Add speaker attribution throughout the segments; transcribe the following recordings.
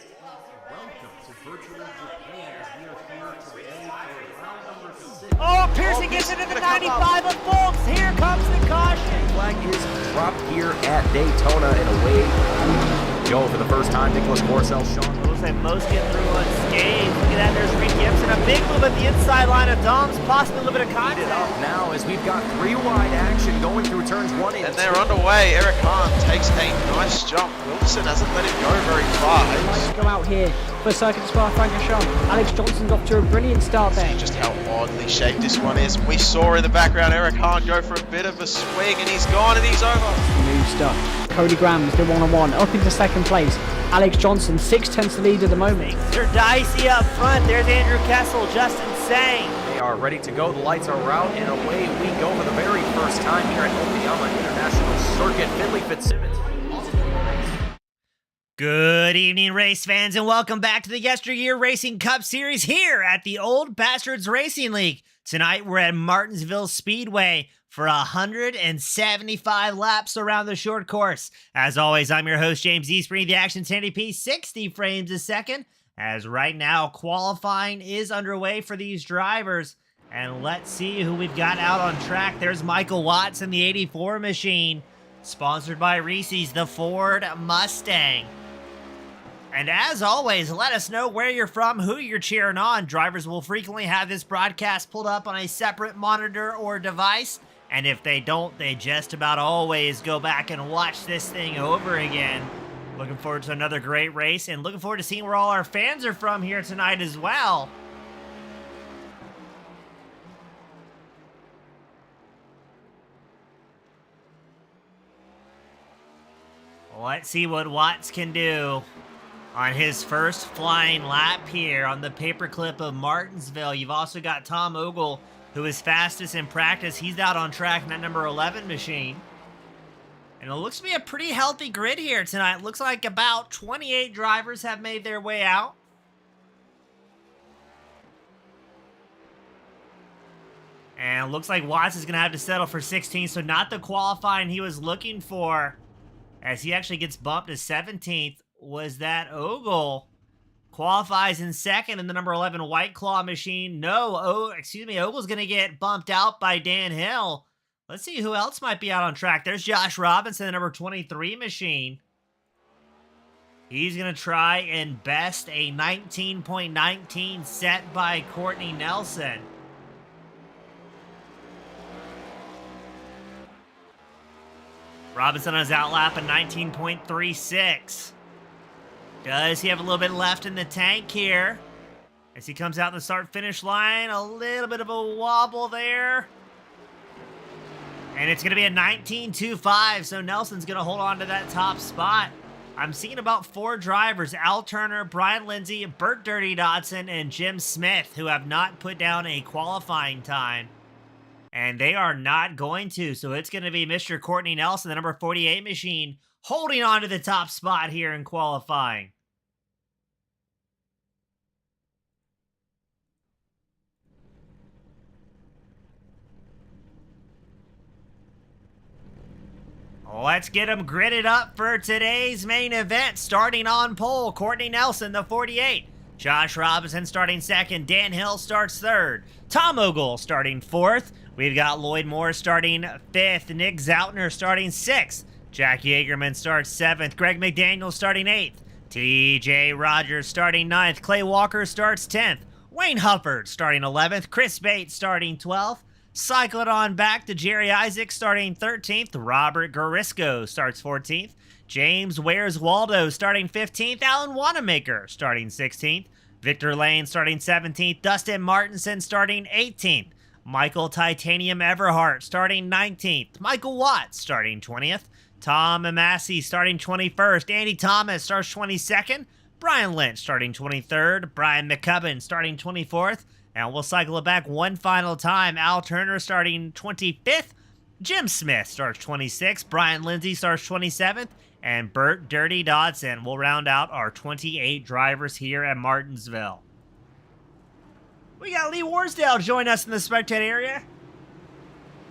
Speaker 1: Welcome to virtual Japan as we are here today for round number 6.
Speaker 2: Oh, Pearson gets into the 95 of Fultz. Here comes the caution.
Speaker 3: Flag is dropped here at Daytona and away. Go for the first time. Nicholas Porcel, Sean.
Speaker 2: Looks like most get through unscathed. Look at that, there's Reed Gibson. A big move at the inside line of Dom's, possibly a little bit of contact.
Speaker 3: Up now as we've got 3 wide action going through turns 1 and 2.
Speaker 4: And they're underway. Eric Hahn takes a nice jump. Wilson hasn't let him go very far.
Speaker 5: Go out here for Circuit Spa Francorchamps. Alex Johnson's off to a brilliant start there.
Speaker 4: Just how oddly shaped this one is. We saw in the background Eric Hahn go for a bit of a swing, and he's gone and he's over.
Speaker 5: New stuff. Cody Graham's the one-on-one up into second place. Alex Johnson 6/10 lead at the moment.
Speaker 2: They're dicey up front. There's Andrew Kessel, Justin Sang.
Speaker 3: They are ready to go. The lights are out and away we go for the very first time here at Okayama International Circuit. Finley Fitzsimmons.
Speaker 2: Good evening, race fans, and welcome back to the YesterYear Racing Cup Series here at the Old Bastards Racing League. Tonight we're at Martinsville Speedway for 175 laps around the short course. As always, I'm your host, James East, bringing the action 1080p 60 frames a second, as right now qualifying is underway for these drivers. And let's see who we've got out on track. There's Michael Watts in the 84 machine, sponsored by Reese's, the Ford Mustang. And as always, let us know where you're from, who you're cheering on. Drivers will frequently have this broadcast pulled up on a separate monitor or device. And if they don't, they just about always go back and watch this thing over again. Looking forward to another great race and looking forward to seeing where all our fans are from here tonight as well. Let's see what Watts can do on his first flying lap here on the paperclip of Martinsville. You've also got Tom Ogle, who is fastest in practice. He's out on track in that number 11 machine. And it looks to be a pretty healthy grid here tonight. It looks like about 28 drivers have made their way out. And it looks like Watts is going to have to settle for 16, so not the qualifying he was looking for, as he actually gets bumped to 17th. Was that Ogle qualifies in second in the number 11 White Claw machine. No, Ogle's going to get bumped out by Dan Hill. Let's see who else might be out on track. There's Josh Robinson, the number 23 machine. He's going to try and best a 19.19 set by Courtney Nelson. Robinson on his outlap at 19.36. Does he have a little bit left in the tank here? As he comes out the start-finish line, a little bit of a wobble there. And it's going to be a 19.25, so Nelson's going to hold on to that top spot. I'm seeing about 4 drivers, Al Turner, Brian Lindsay, Burt Dirty Dodson, and Jim Smith, who have not put down a qualifying time. And they are not going to, so it's going to be Mr. Courtney Nelson, the number 48 machine, holding on to the top spot here in qualifying. Let's get them gridded up for today's main event. Starting on pole, Courtney Nelson, the 48. Josh Robinson starting second. Dan Hill starts third. Tom Ogle starting fourth. We've got Lloyd Moore starting fifth. Nick Zoutner starting sixth. Jack Yeagerman starts 7th. Greg McDaniel starting 8th. TJ Rogers starting 9th. Clay Walker starts 10th. Wayne Hufford starting 11th. Chris Bates starting 12th. Cycle it on back to Jerry Isaac starting 13th. Robert Garisco starts 14th. James Wares Waldo starting 15th. Alan Wanamaker starting 16th. Victor Lane starting 17th. Dustin Martinson starting 18th. Michael Titanium Everhart starting 19th. Michael Watts starting 20th. Tom Massey starting 21st. Andy Thomas starts 22nd. Brian Lynch starting 23rd. Brian McCubbin starting 24th. And we'll cycle it back one final time. Al Turner starting 25th. Jim Smith starts 26th. Brian Lindsay starts 27th. And Burt Dirty Dodson will round out our 28 drivers here at Martinsville. We got Lee Warsdale join us in the spectator area.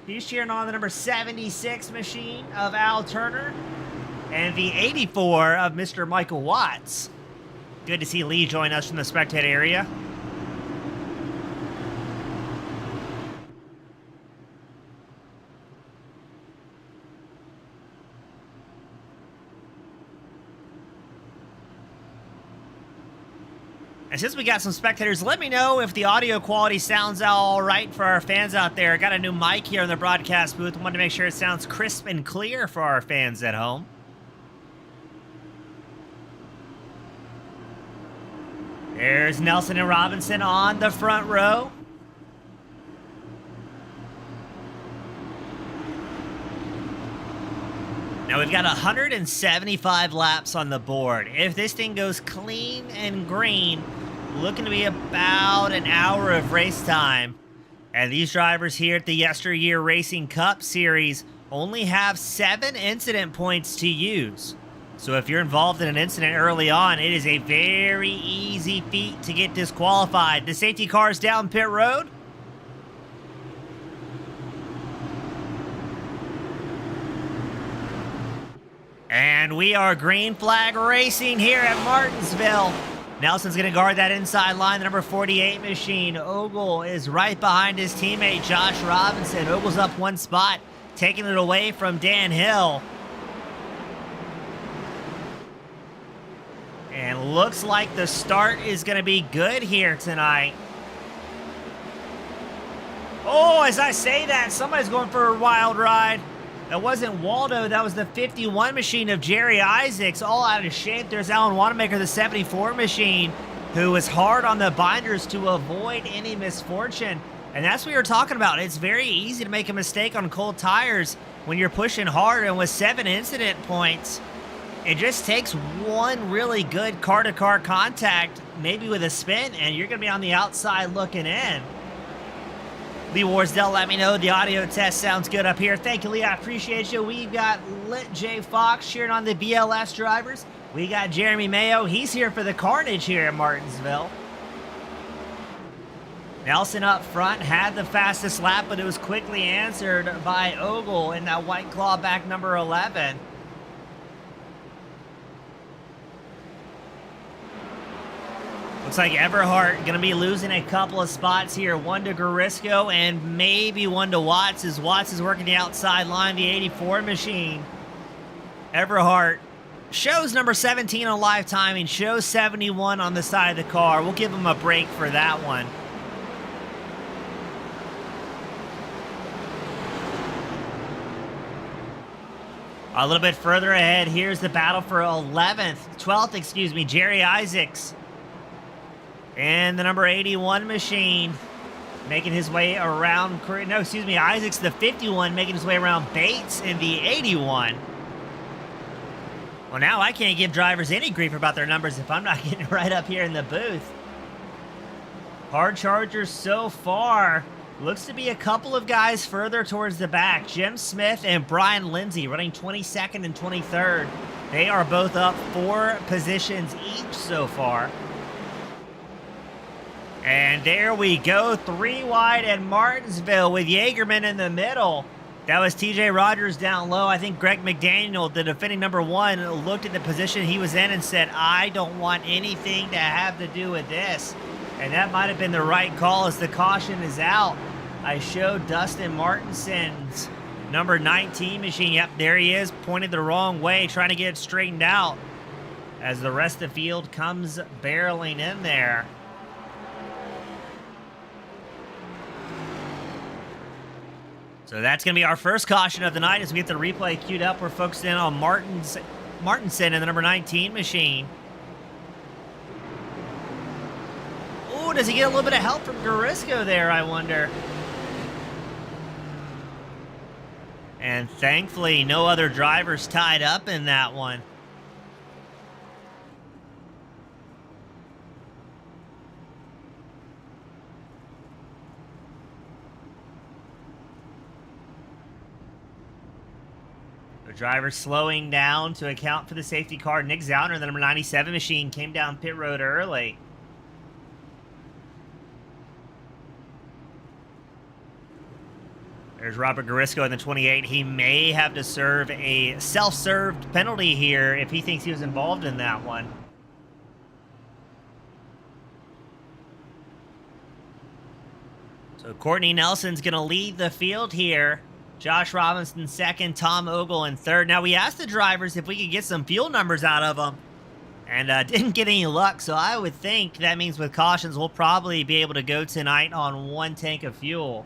Speaker 2: He's cheering on the number 76 machine of Al Turner and the 84 of Mr. Michael Watts. Good to see Lee join us from the spectator area. And since we got some spectators, let me know if the audio quality sounds all right for our fans out there. I got a new mic here in the broadcast booth. Wanted to make sure it sounds crisp and clear for our fans at home. There's Nelson and Robinson on the front row. Now we've got 175 laps on the board. If this thing goes clean and green, looking to be about an hour of race time. And these drivers here at the YesterYear Racing Cup Series only have 7 incident points to use. So if you're involved in an incident early on, it is a very easy feat to get disqualified. The safety car is down pit road. And we are green flag racing here at Martinsville. Nelson's going to guard that inside line, the number 48 machine. Ogle is right behind his teammate, Josh Robinson. Ogle's up 1 spot, taking it away from Dan Hill. And looks like the start is going to be good here tonight. Oh, as I say that, somebody's going for a wild ride. That wasn't Waldo, that was the 51 machine of Jerry Isaacs, all out of shape. There's Alan Wanamaker, the 74 machine, who was hard on the binders to avoid any misfortune. And that's what you're talking about. It's very easy to make a mistake on cold tires when you're pushing hard, and with 7 incident points, it just takes one really good car-to-car contact, maybe with a spin, and you're going to be on the outside looking in. Lee Warsdell, let me know the audio test sounds good up here. Thank you, Lee. I appreciate you. We've got Lit J. Fox cheering on the BLS drivers. We got Jeremy Mayo. He's here for the carnage here at Martinsville. Nelson up front had the fastest lap, but it was quickly answered by Ogle in that White Claw back number 11. Looks like Everhart going to be losing a couple of spots here. 1 to Garisco and maybe 1 to Watts, as Watts is working the outside line, the 84 machine. Everhart shows number 17 on live timing, shows 71 on the side of the car. We'll give him a break for that one. A little bit further ahead, here's the battle for 12th, excuse me, Jerry Isaacs. And the number 81 machine making his way around, Isaacs the 51 making his way around Bates in the 81. Well, now I can't give drivers any grief about their numbers if I'm not getting right up here in the booth. Hard chargers so far. Looks to be a couple of guys further towards the back. Jim Smith and Brian Lindsay running 22nd and 23rd. They are both up 4 positions each so far. And there we go, 3 wide at Martinsville with Jaegerman in the middle. That was TJ Rogers down low. I think Greg McDaniel, the defending number 1, looked at the position he was in and said, I don't want anything to have to do with this. And that might have been the right call as the caution is out. I showed Dustin Martinson's number 19 machine. Yep, there he is, pointed the wrong way, trying to get it straightened out as the rest of the field comes barreling in there. So that's going to be our first caution of the night as we get the replay queued up. We're focused in on Martinson and the number 19 machine. Ooh, does he get a little bit of help from Garisco there, I wonder? And thankfully, no other drivers tied up in that one. The driver slowing down to account for the safety car. Nick Zauner, the number 97 machine, came down pit road early. There's Robert Garisco in the 28. He may have to serve a self-served penalty here if he thinks he was involved in that one. Courtney Nelson's going to lead the field here. Josh Robinson second, Tom Ogle in third. Now, we asked the drivers if we could get some fuel numbers out of them, and didn't get any luck, so I would think that means with cautions, we'll probably be able to go tonight on 1 tank of fuel.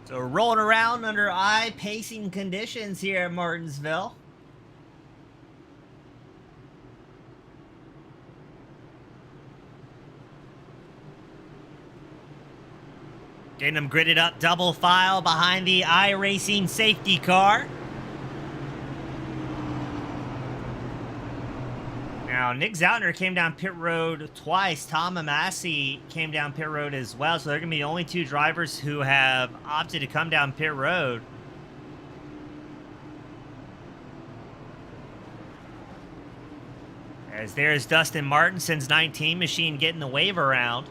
Speaker 2: So we're rolling around under eye-pacing conditions here at Martinsville. Getting them gridded up double file behind the iRacing safety car. Now, Nick Zoutner came down pit road twice. Tom Amassi came down pit road as well. So they're going to be the only 2 drivers who have opted to come down pit road. As there's Dustin Martinson's 19 machine getting the wave around.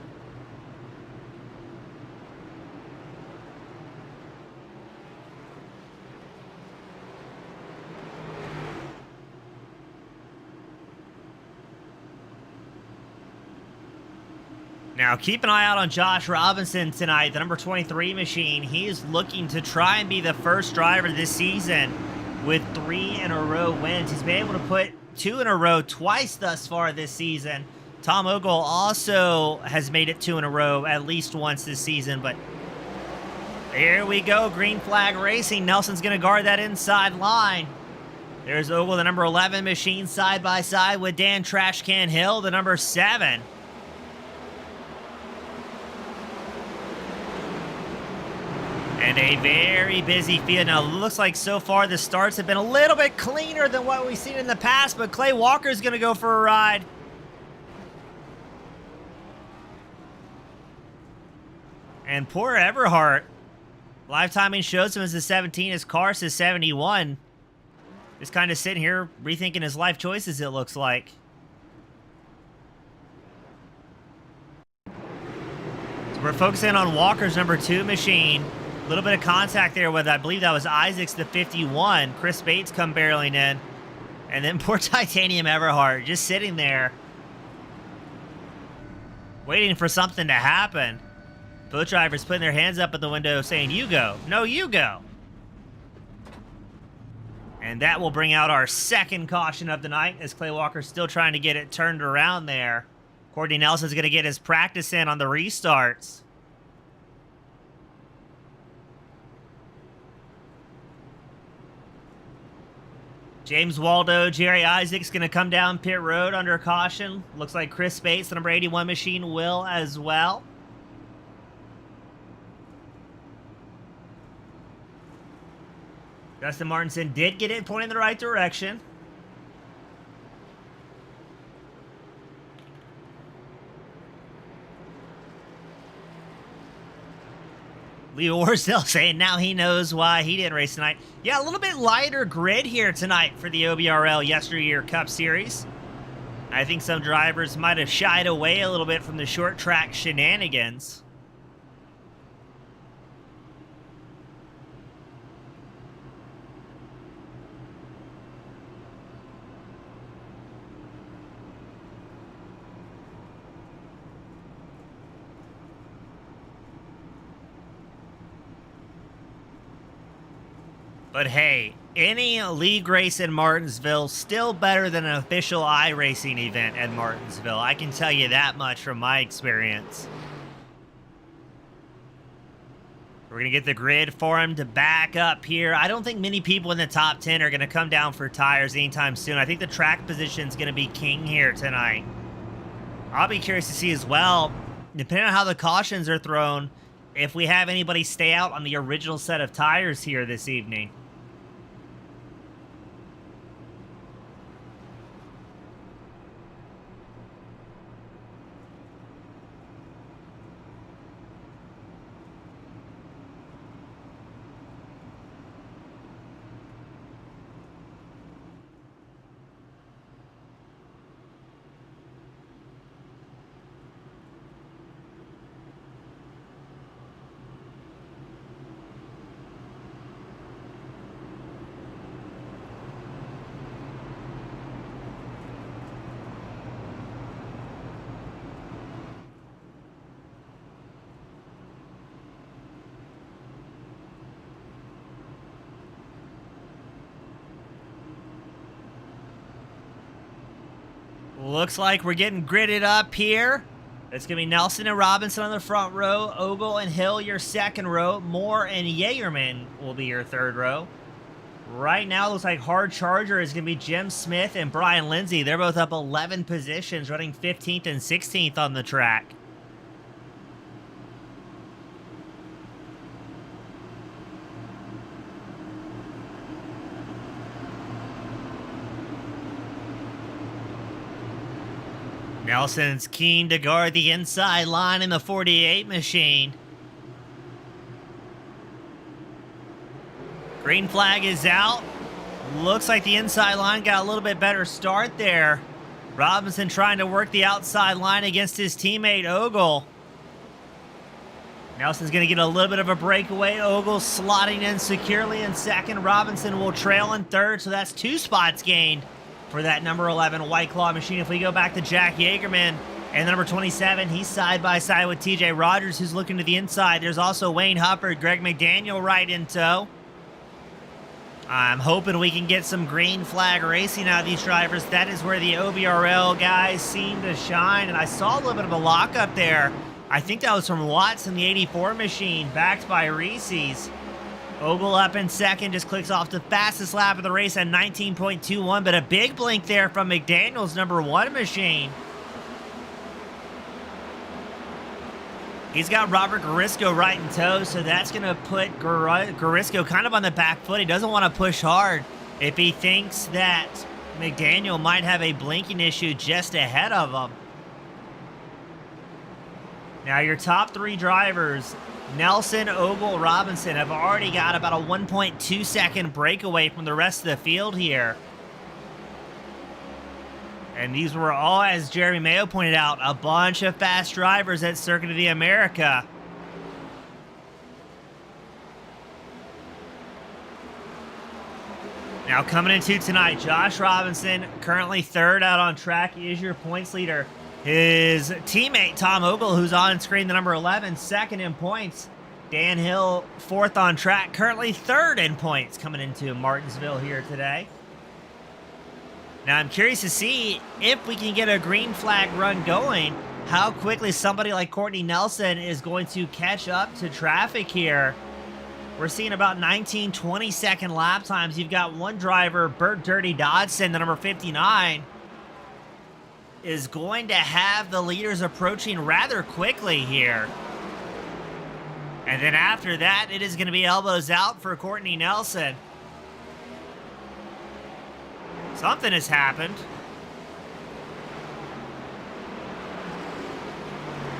Speaker 2: Now, keep an eye out on Josh Robinson tonight, the number 23 machine. He is looking to try and be the first driver this season with 3 in a row wins. He's been able to put 2 in a row twice thus far this season. Tom Ogle also has made it 2 in a row at least once this season, but here we go, green flag racing. Nelson's going to guard that inside line. There's Ogle, the number 11 machine, side by side with Dan Trashcan Hill, the number 7. And a very busy field. Now, it looks like so far the starts have been a little bit cleaner than what we've seen in the past, but Clay Walker's going to go for a ride. And poor Everhart. Live timing shows him as a 17. His car says 71. Just kind of sitting here rethinking his life choices, it looks like. So we're focusing on Walker's number 2 machine. A little bit of contact there with, I believe that was Isaacs, the 51. Chris Bates come barreling in. And then poor Titanium Everhart just sitting there waiting for something to happen. Both drivers putting their hands up at the window saying, "You go." No, you go. And that will bring out our second caution of the night as Clay Walker's still trying to get it turned around there. Courtney Nelson's going to get his practice in on the restarts. James Waldo, Jerry Isaacs going to come down pit road under caution. Looks like Chris Bates, the number 81 machine, will as well. Dustin Martinson did get it pointing in the right direction. Leo Orsdale saying now he knows why he didn't race tonight. Yeah, a little bit lighter grid here tonight for the OBRL YesterYear Cup Series. I think some drivers might have shied away a little bit from the short track shenanigans. But hey, any league race in Martinsville still better than an official iRacing event at Martinsville. I can tell you that much from my experience. We're going to get the grid formed to back up here. I don't think many people in the top 10 are going to come down for tires anytime soon. I think the track position is going to be king here tonight. I'll be curious to see as well, depending on how the cautions are thrown, if we have anybody stay out on the original set of tires here this evening. Looks like we're getting gridded up here. It's going to be Nelson and Robinson on the front row. Ogle and Hill, your second row. Moore and Yeagerman will be your third row. Right now, it looks like hard charger is going to be Jim Smith and Brian Lindsay. They're both up 11 positions, running 15th and 16th on the track. Nelson's keen to guard the inside line in the 48 machine. Green flag is out. Looks like the inside line got a little bit better start there. Robinson trying to work the outside line against his teammate Ogle. Nelson's going to get a little bit of a breakaway. Ogle slotting in securely in second. Robinson will trail in third, so that's 2 spots gained for that number 11 White Claw machine. If we go back to Jack Yeagerman and the number 27, he's side by side with TJ Rogers, who's looking to the inside. There's also Wayne Hufford, Greg McDaniel right in tow. I'm hoping we can get some green flag racing out of these drivers. That is where the OBRL guys seem to shine, and I saw a little bit of a lockup there. I think that was from Watts in the 84 machine, backed by Reese's. Ogle up in second, just clicks off the fastest lap of the race at 19.21, but a big blink there from McDaniel's number 1 machine. He's got Robert Garisco right in tow, so that's going to put Garisco kind of on the back foot. He doesn't want to push hard if he thinks that McDaniel might have a blinking issue just ahead of him. Now, your top 3 drivers, Nelson, Ogle, Robinson, have already got about a 1.2 second breakaway from the rest of the field here. And these were all, as Jeremy Mayo pointed out, a bunch of fast drivers at Circuit of the America. Now coming into tonight, Josh Robinson, currently third out on track, is your points leader. His teammate, Tom Ogle, who's on screen, the number 11, second in points. Dan Hill, fourth on track, currently third in points coming into Martinsville here today. Now, I'm curious to see if we can get a green flag run going, how quickly somebody like Courtney Nelson is going to catch up to traffic here. We're seeing about 19, 20-second lap times. You've got one driver, Bert Dirty Dodson, the number 59, is going to have the leaders approaching rather quickly here. And then after that, it is going to be elbows out for Courtney Nelson. Something has happened.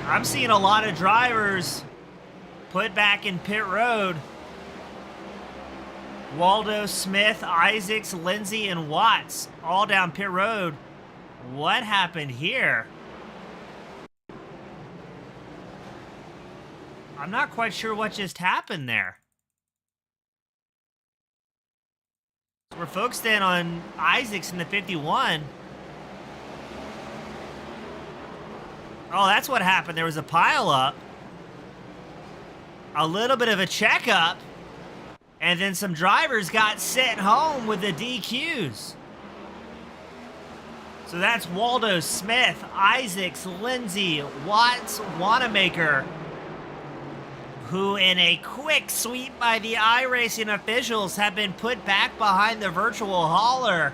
Speaker 2: I'm seeing a lot of drivers put back in pit road. Waldo, Smith, Isaacs, Lindsay, and Watts all down pit road. What happened here? I'm not quite sure what just happened there. We're focused in on Isaacs in the 51. Oh, that's what happened. There was a pileup. A little bit of a checkup. And then some drivers got sent home with the DQs. So that's Waldo, Smith, Isaacs, Lindsay, Watts, Wanamaker, who in a quick sweep by the iRacing officials have been put back behind the virtual hauler.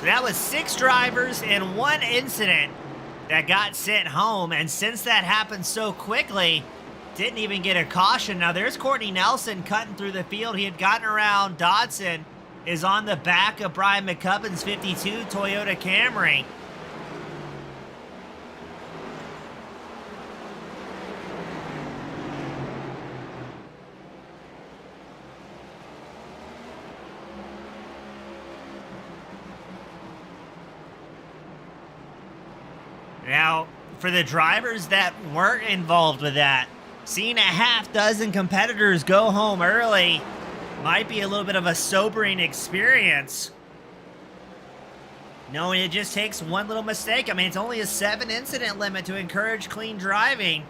Speaker 2: So that was 6 drivers in 1 incident that got sent home. And since that happened so quickly, didn't even get a caution. Now there's Courtney Nelson cutting through the field. He had gotten around Dodson, is on the back of Brian McCubbin's 52 Toyota Camry. Now, for the drivers that weren't involved with that, seeing a half dozen competitors go home early might be a little bit of a sobering experience. Knowing it just takes one little mistake. I mean, it's only a 7 incident limit to encourage clean driving.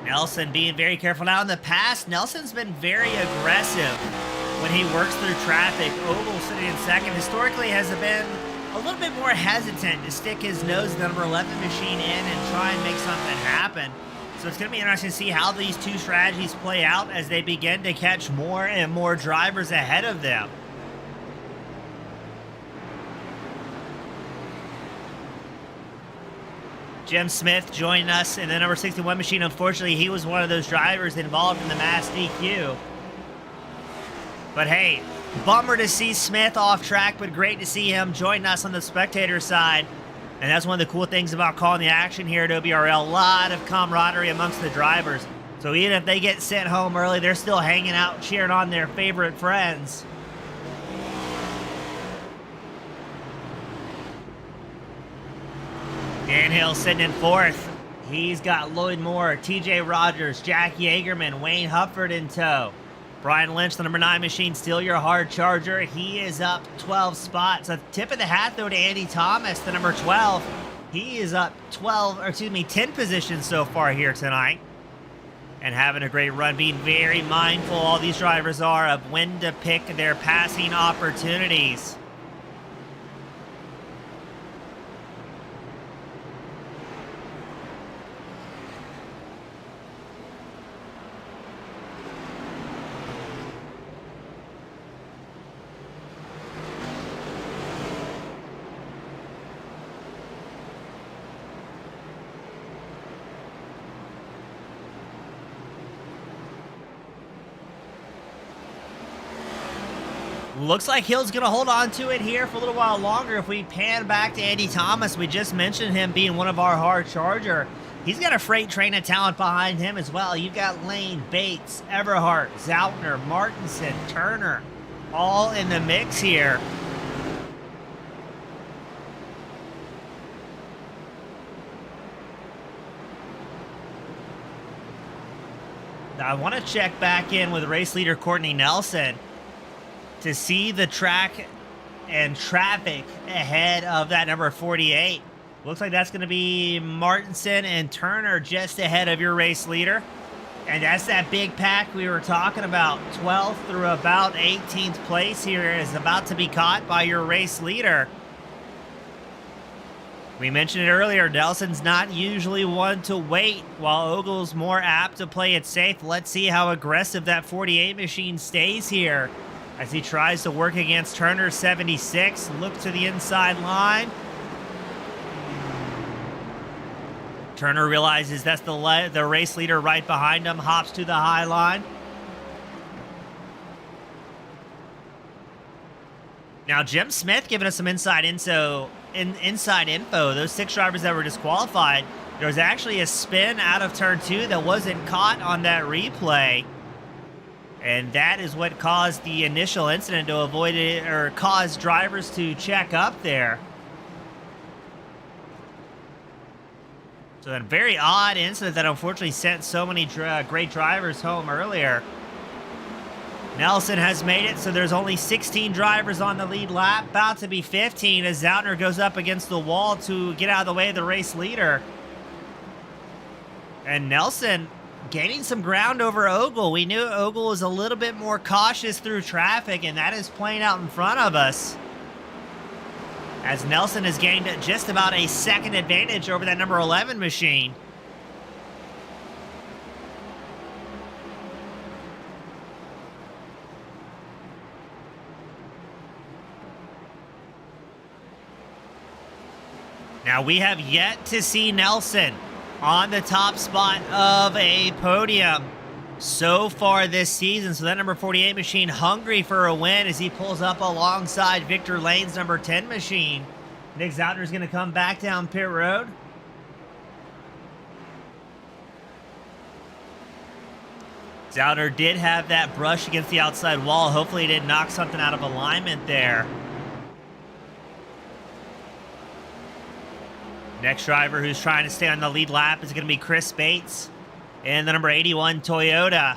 Speaker 2: Nelson being very careful. Now in the past, Nelson's been very aggressive when he works through traffic. Oval sitting in second historically has been a little bit more hesitant to stick his nose in the number 11 machine in and try and make something happen. So it's going to be interesting to see how these two strategies play out as they begin to catch more and more drivers ahead of them. Jim Smith joining us in the number 61 machine. Unfortunately, he was one of those drivers involved in the mass DQ. But hey, bummer to see Smith off track, but great to see him join us on the spectator side. And that's one of the cool things about calling the action here at OBRL. A lot of camaraderie amongst the drivers. So even if they get sent home early, they're still hanging out, cheering on their favorite friends. Dan Hill sitting in fourth. He's got Lloyd Moore, TJ Rogers, Jack Yeagerman, Wayne Hufford in tow. Brian Lynch, the number 9 machine, still your hard charger. He is up 12 spots. A tip of the hat, though, to Andy Thomas, the number 12. He is up 10 positions so far here tonight. And having a great run, being very mindful, all these drivers are, of when to pick their passing opportunities. Looks like Hill's going to hold on to it here for a little while longer. If we pan back to Andy Thomas, we just mentioned him being one of our hard charger. He's got a freight train of talent behind him as well. You've got Lane, Bates, Everhart, Zautner, Martinson, Turner, all in the mix here. Now, I want to check back in with race leader Courtney Nelson to see the track and traffic ahead of that number 48. Looks like that's going to be Martinson and Turner just ahead of your race leader. And that's that big pack we were talking about. 12th through about 18th place here is about to be caught by your race leader. We mentioned it earlier, Nelson's not usually one to wait, while Ogle's more apt to play it safe. Let's see how aggressive that 48 machine stays here as he tries to work against Turner 76. Look to the inside line. Turner realizes that's the race leader right behind him, hops to the high line. Now, Jim Smith giving us some inside info. Those 6 drivers that were disqualified, there was actually a spin out of turn 2 that wasn't caught on that replay. And that is what caused the initial incident to avoid it, or caused drivers to check up there. So a very odd incident that unfortunately sent so many great drivers home earlier. Nelson has made it, so there's only 16 drivers on the lead lap. About to be 15 as Zautner goes up against the wall to get out of the way of the race leader. And Nelson gaining some ground over Ogle. We knew Ogle was a little bit more cautious through traffic, and that is playing out in front of us, as Nelson has gained just about a second advantage over that number 11 machine. Now, we have yet to see Nelson on the top spot of a podium so far this season. So that number 48 machine hungry for a win as he pulls up alongside Victor Lane's number 10 machine. Nick Zoutner's going to come back down pit road. Zoutner did have that brush against the outside wall. Hopefully he didn't knock something out of alignment there. Next driver who's trying to stay on the lead lap is going to be Chris Bates in the number 81 Toyota.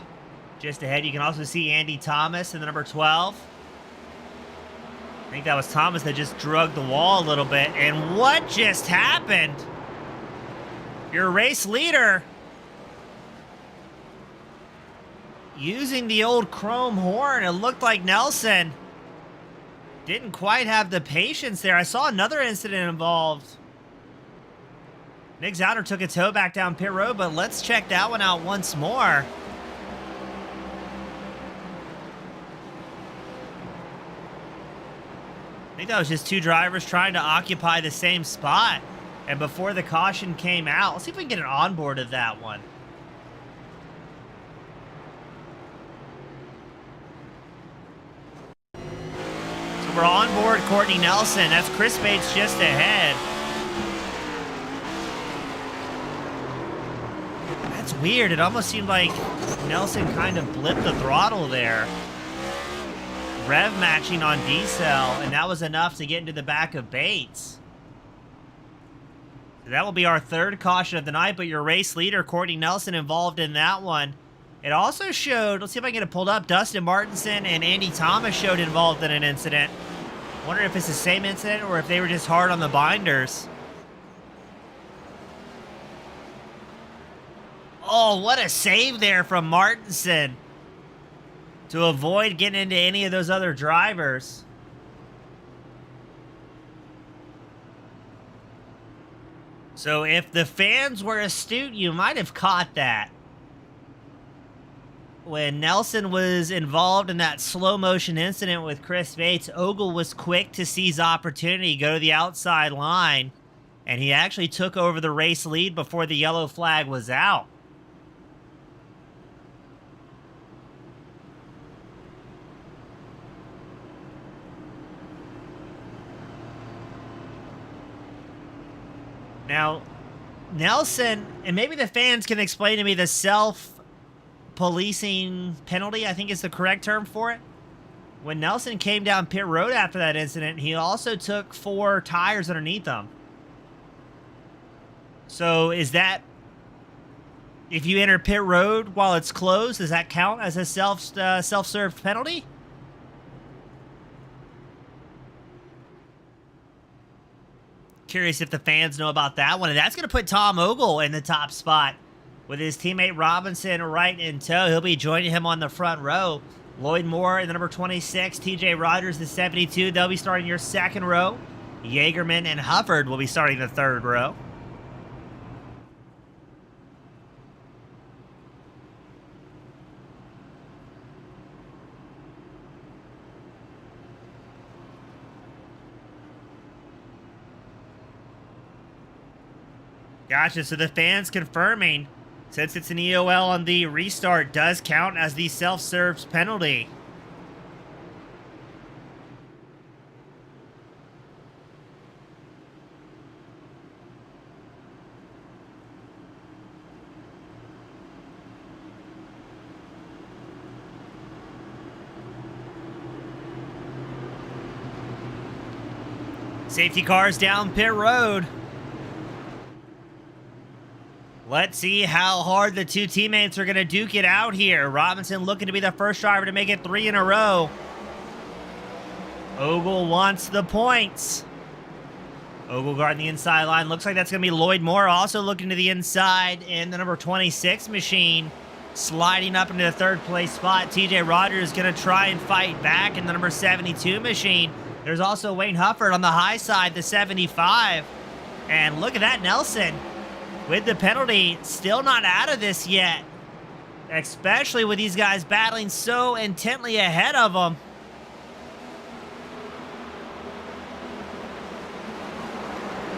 Speaker 2: Just ahead, you can also see Andy Thomas in the number 12. I think that was Thomas that just drugged the wall a little bit. And what just happened? Your race leader using the old chrome horn. It looked like Nelson didn't quite have the patience there. I saw another incident involved. Nick Zoutner took a tow back down pit road, but let's check that one out once more. I think that was just two drivers trying to occupy the same spot. And before the caution came out, let's see if we can get an onboard of that one. So we're on board Courtney Nelson. That's Chris Bates just ahead. That's weird. It almost seemed like Nelson kind of blipped the throttle there. Rev matching on D-cell, and that was enough to get into the back of Bates. So that will be our third caution of the night, but your race leader, Courtney Nelson, involved in that one. It also showed, let's see if I can get it pulled up, Dustin Martinson and Andy Thomas showed involved in an incident. I wonder if it's the same incident or if they were just hard on the binders. Oh, what a save there from Martinson to avoid getting into any of those other drivers. So if the fans were astute, you might have caught that. When Nelson was involved in that slow motion incident with Chris Bates, Ogle was quick to seize opportunity, go to the outside line, and he actually took over the race lead before the yellow flag was out. Now, Nelson, and maybe the fans can explain to me the self-policing penalty, I think is the correct term for it. When Nelson came down pit road after that incident, he also took 4 tires underneath him. So is that, if you enter pit road while it's closed, does that count as a self-served penalty? Curious if the fans know about that one. And that's going to put Tom Ogle in the top spot with his teammate Robinson right in tow. He'll be joining him on the front row. Lloyd Moore in the number 26, TJ Rogers the 72. They'll be starting your second row. Jaegerman and Hufford will be starting the third row. Gotcha, so the fans confirming, since it's an EOL on the restart, does count as the self-served penalty. Safety cars down pit road. Let's see how hard the two teammates are going to duke it out here. Robinson looking to be the first driver to make it 3 in a row. Ogle wants the points. Ogle guarding the inside line. Looks like that's going to be Lloyd Moore also looking to the inside in the number 26 machine. Sliding up into the third place spot. TJ Rogers is going to try and fight back in the number 72 machine. There's also Wayne Hufford on the high side, the 75. And look at that, Nelson with the penalty, still not out of this yet. Especially with these guys battling so intently ahead of them.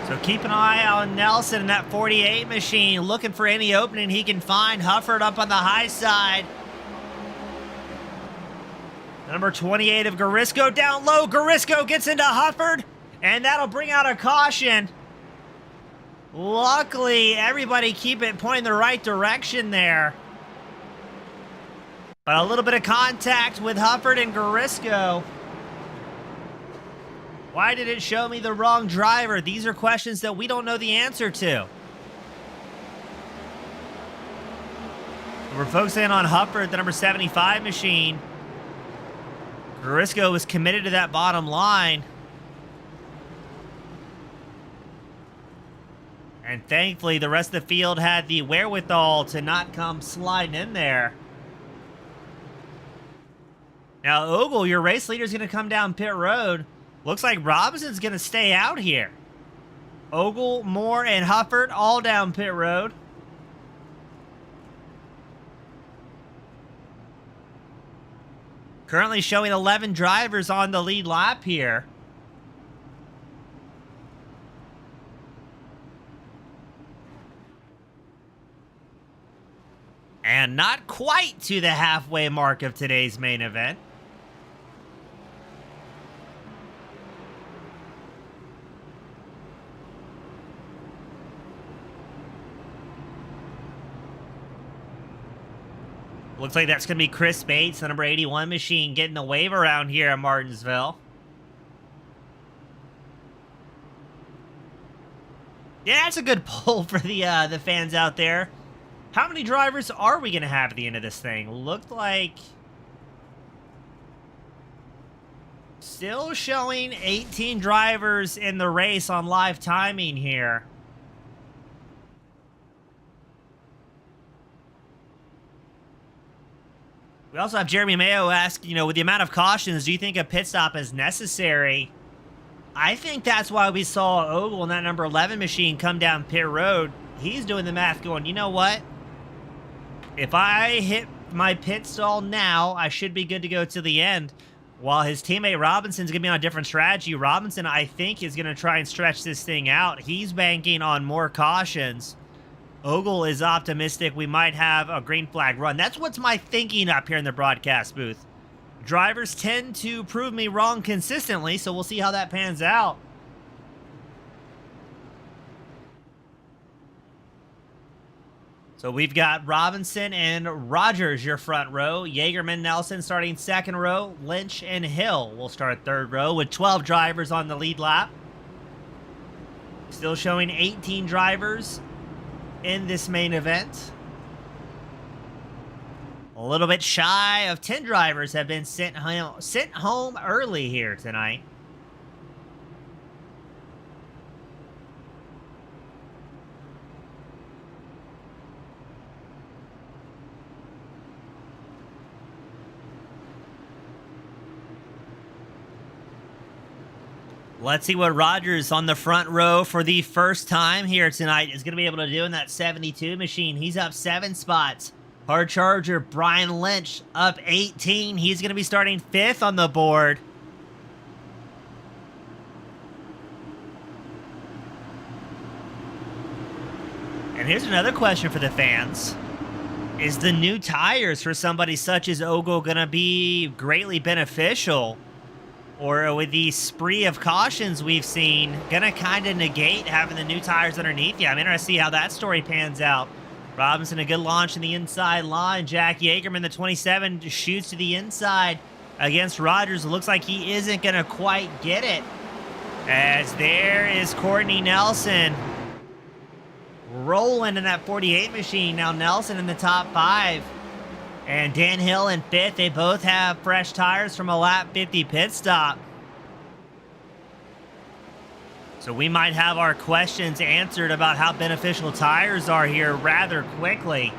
Speaker 2: So So keep an eye on Nelson in that 48 machine, looking for any opening he can find. Hufford up on the high side. Number 28 of Garisco down low. Garisco gets into Hufford, and that'll bring out a caution. Luckily, everybody keep it pointing the right direction there. But a little bit of contact with Hufford and Garisco. Why did it show me the wrong driver? These are questions that we don't know the answer to. We're focusing on Hufford, the number 75 machine. Garisco was committed to that bottom line. And thankfully, the rest of the field had the wherewithal to not come sliding in there. Now, Ogle, your race leader, is going to come down pit road. Looks like Robinson's going to stay out here. Ogle, Moore, and Hufford all down pit road. Currently showing 11 drivers on the lead lap here. And not quite to the halfway mark of today's main event. Looks like that's going to be Chris Bates, the number 81 machine, getting the wave around here at Martinsville. Yeah, that's a good poll for the fans out there. How many drivers are we going to have at the end of this thing? Looked like... still showing 18 drivers in the race on live timing here. We also have Jeremy Mayo ask, you know, with the amount of cautions, do you think a pit stop is necessary? I think that's why we saw Ogle in that number 11 machine come down pit road. He's doing the math going, you know what? If I hit my pit stall now, I should be good to go to the end. While his teammate Robinson's going to be on a different strategy. Robinson, I think, is going to try and stretch this thing out. He's banking on more cautions. Ogle is optimistic we might have a green flag run. That's what's my thinking up here in the broadcast booth. Drivers tend to prove me wrong consistently, so we'll see how that pans out. So we've got Robinson and Rogers, your front row. Yeagerman, Nelson starting second row. Lynch and Hill will start third row with 12 drivers on the lead lap. Still showing 18 drivers in this main event. A little bit shy of 10 drivers have been sent home early here tonight. Let's see what Rogers on the front row for the first time here tonight is going to be able to do in that 72 machine. He's up 7 spots. Hard charger Brian Lynch up 18. He's going to be starting 5th on the board. And here's another question for the fans. Is the new tires for somebody such as Ogle going to be greatly beneficial? Or with the spree of cautions we've seen, gonna kind of negate having the new tires underneath you? I'm interested to see how that story pans out. Robinson, a good launch in the inside line. Jack Yeagerman, the 27, shoots to the inside against Rogers. It looks like he isn't gonna quite get it. As there is Courtney Nelson rolling in that 48 machine. Now Nelson in the top 5. And Dan Hill in 5th. They both have fresh tires from a lap 50 pit stop. So we might have our questions answered about how beneficial tires are here rather quickly.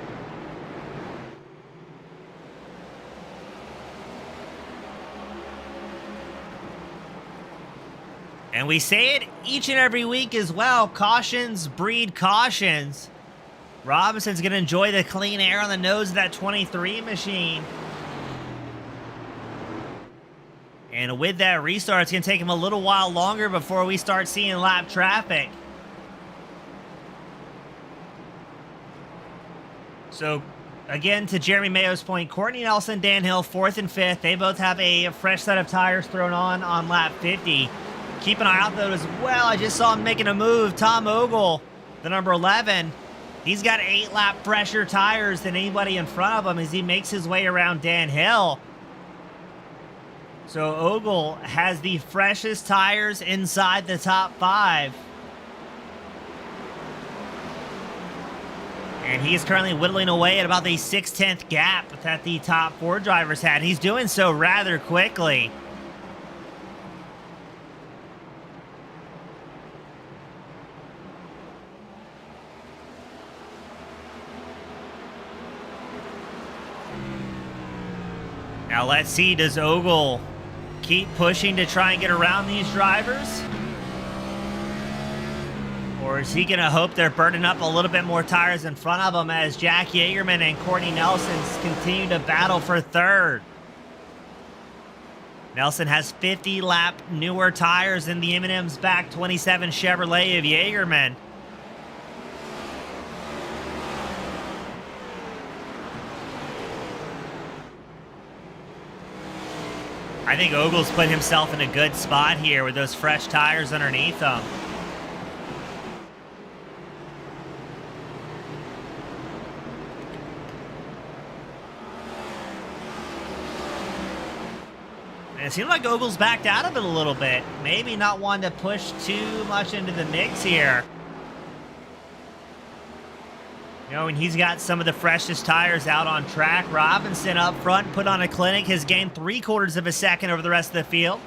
Speaker 2: And we say it each and every week as well. Cautions breed cautions. Robinson's going to enjoy the clean air on the nose of that 23 machine. And with that restart, it's going to take him a little while longer before we start seeing lap traffic. So, again, to Jeremy Mayo's point, Courtney Nelson, Dan Hill, 4th and 5th. They both have a fresh set of tires thrown on lap 50. Keep an eye out, though, as well. I just saw him making a move. Tom Ogle, the number 11. He's got 8-lap fresher tires than anybody in front of him as he makes his way around Dan Hill. So Ogle has the freshest tires inside the top 5. And he's currently whittling away at about the 6/10 gap that the top 4 drivers had. He's doing so rather quickly. Now let's see, does Ogle keep pushing to try and get around these drivers? Or is he going to hope they're burning up a little bit more tires in front of him as Jack Yeagerman and Courtney Nelson continue to battle for 3rd? Nelson has 50-lap newer tires than the M&M's back 27 Chevrolet of Yeagerman. I think Ogle's put himself in a good spot here with those fresh tires underneath him. And it seems like Ogle's backed out of it a little bit. Maybe not wanting to push too much into the mix here. You know, and he's got some of the freshest tires out on track. Robinson up front, put on a clinic, has gained 3/4 of a second over the rest of the field.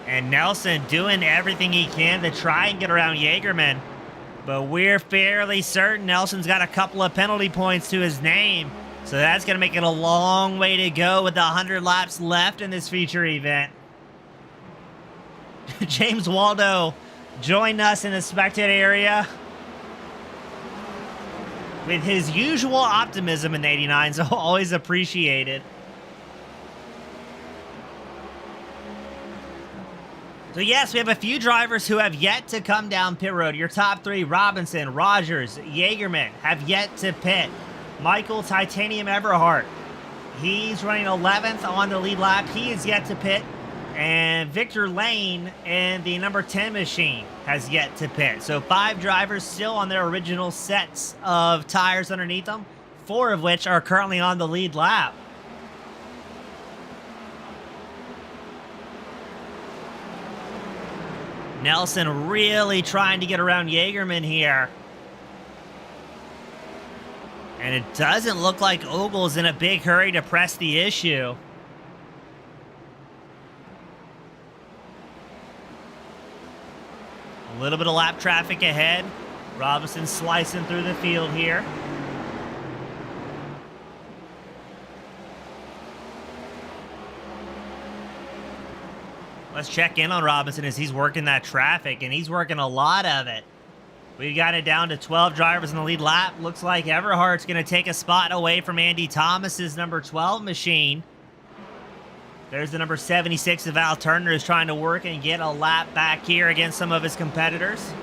Speaker 2: And Nelson doing everything he can to try and get around Yeagerman. But we're fairly certain Nelson's got a couple of penalty points to his name. So that's going to make it a long way to go with the 100 laps left in this feature event. James Waldo joined us in the spectator area with his usual optimism in the 89, so always appreciated. So yes, we have a few drivers who have yet to come down pit road. Your top 3, Robinson, Rogers, Yeagerman, have yet to pit. Michael Titanium Everhart, he's running 11th on the lead lap. He is yet to pit. And Victor Lane in the number 10 machine has yet to pit. So 5 drivers still on their original sets of tires underneath them, 4 of which are currently on the lead lap. Nelson really trying to get around Yeagerman here. And it doesn't look like Ogle's in a big hurry to press the issue. A little bit of lap traffic ahead. Robinson slicing through the field here. Let's check in on Robinson as he's working that traffic, and he's working a lot of it. We've got it down to 12 drivers in the lead lap. Looks like Everhart's going to take a spot away from Andy Thomas's number 12 machine. There's the number 76 of Al Turner, who's trying to work and get a lap back here against some of his competitors.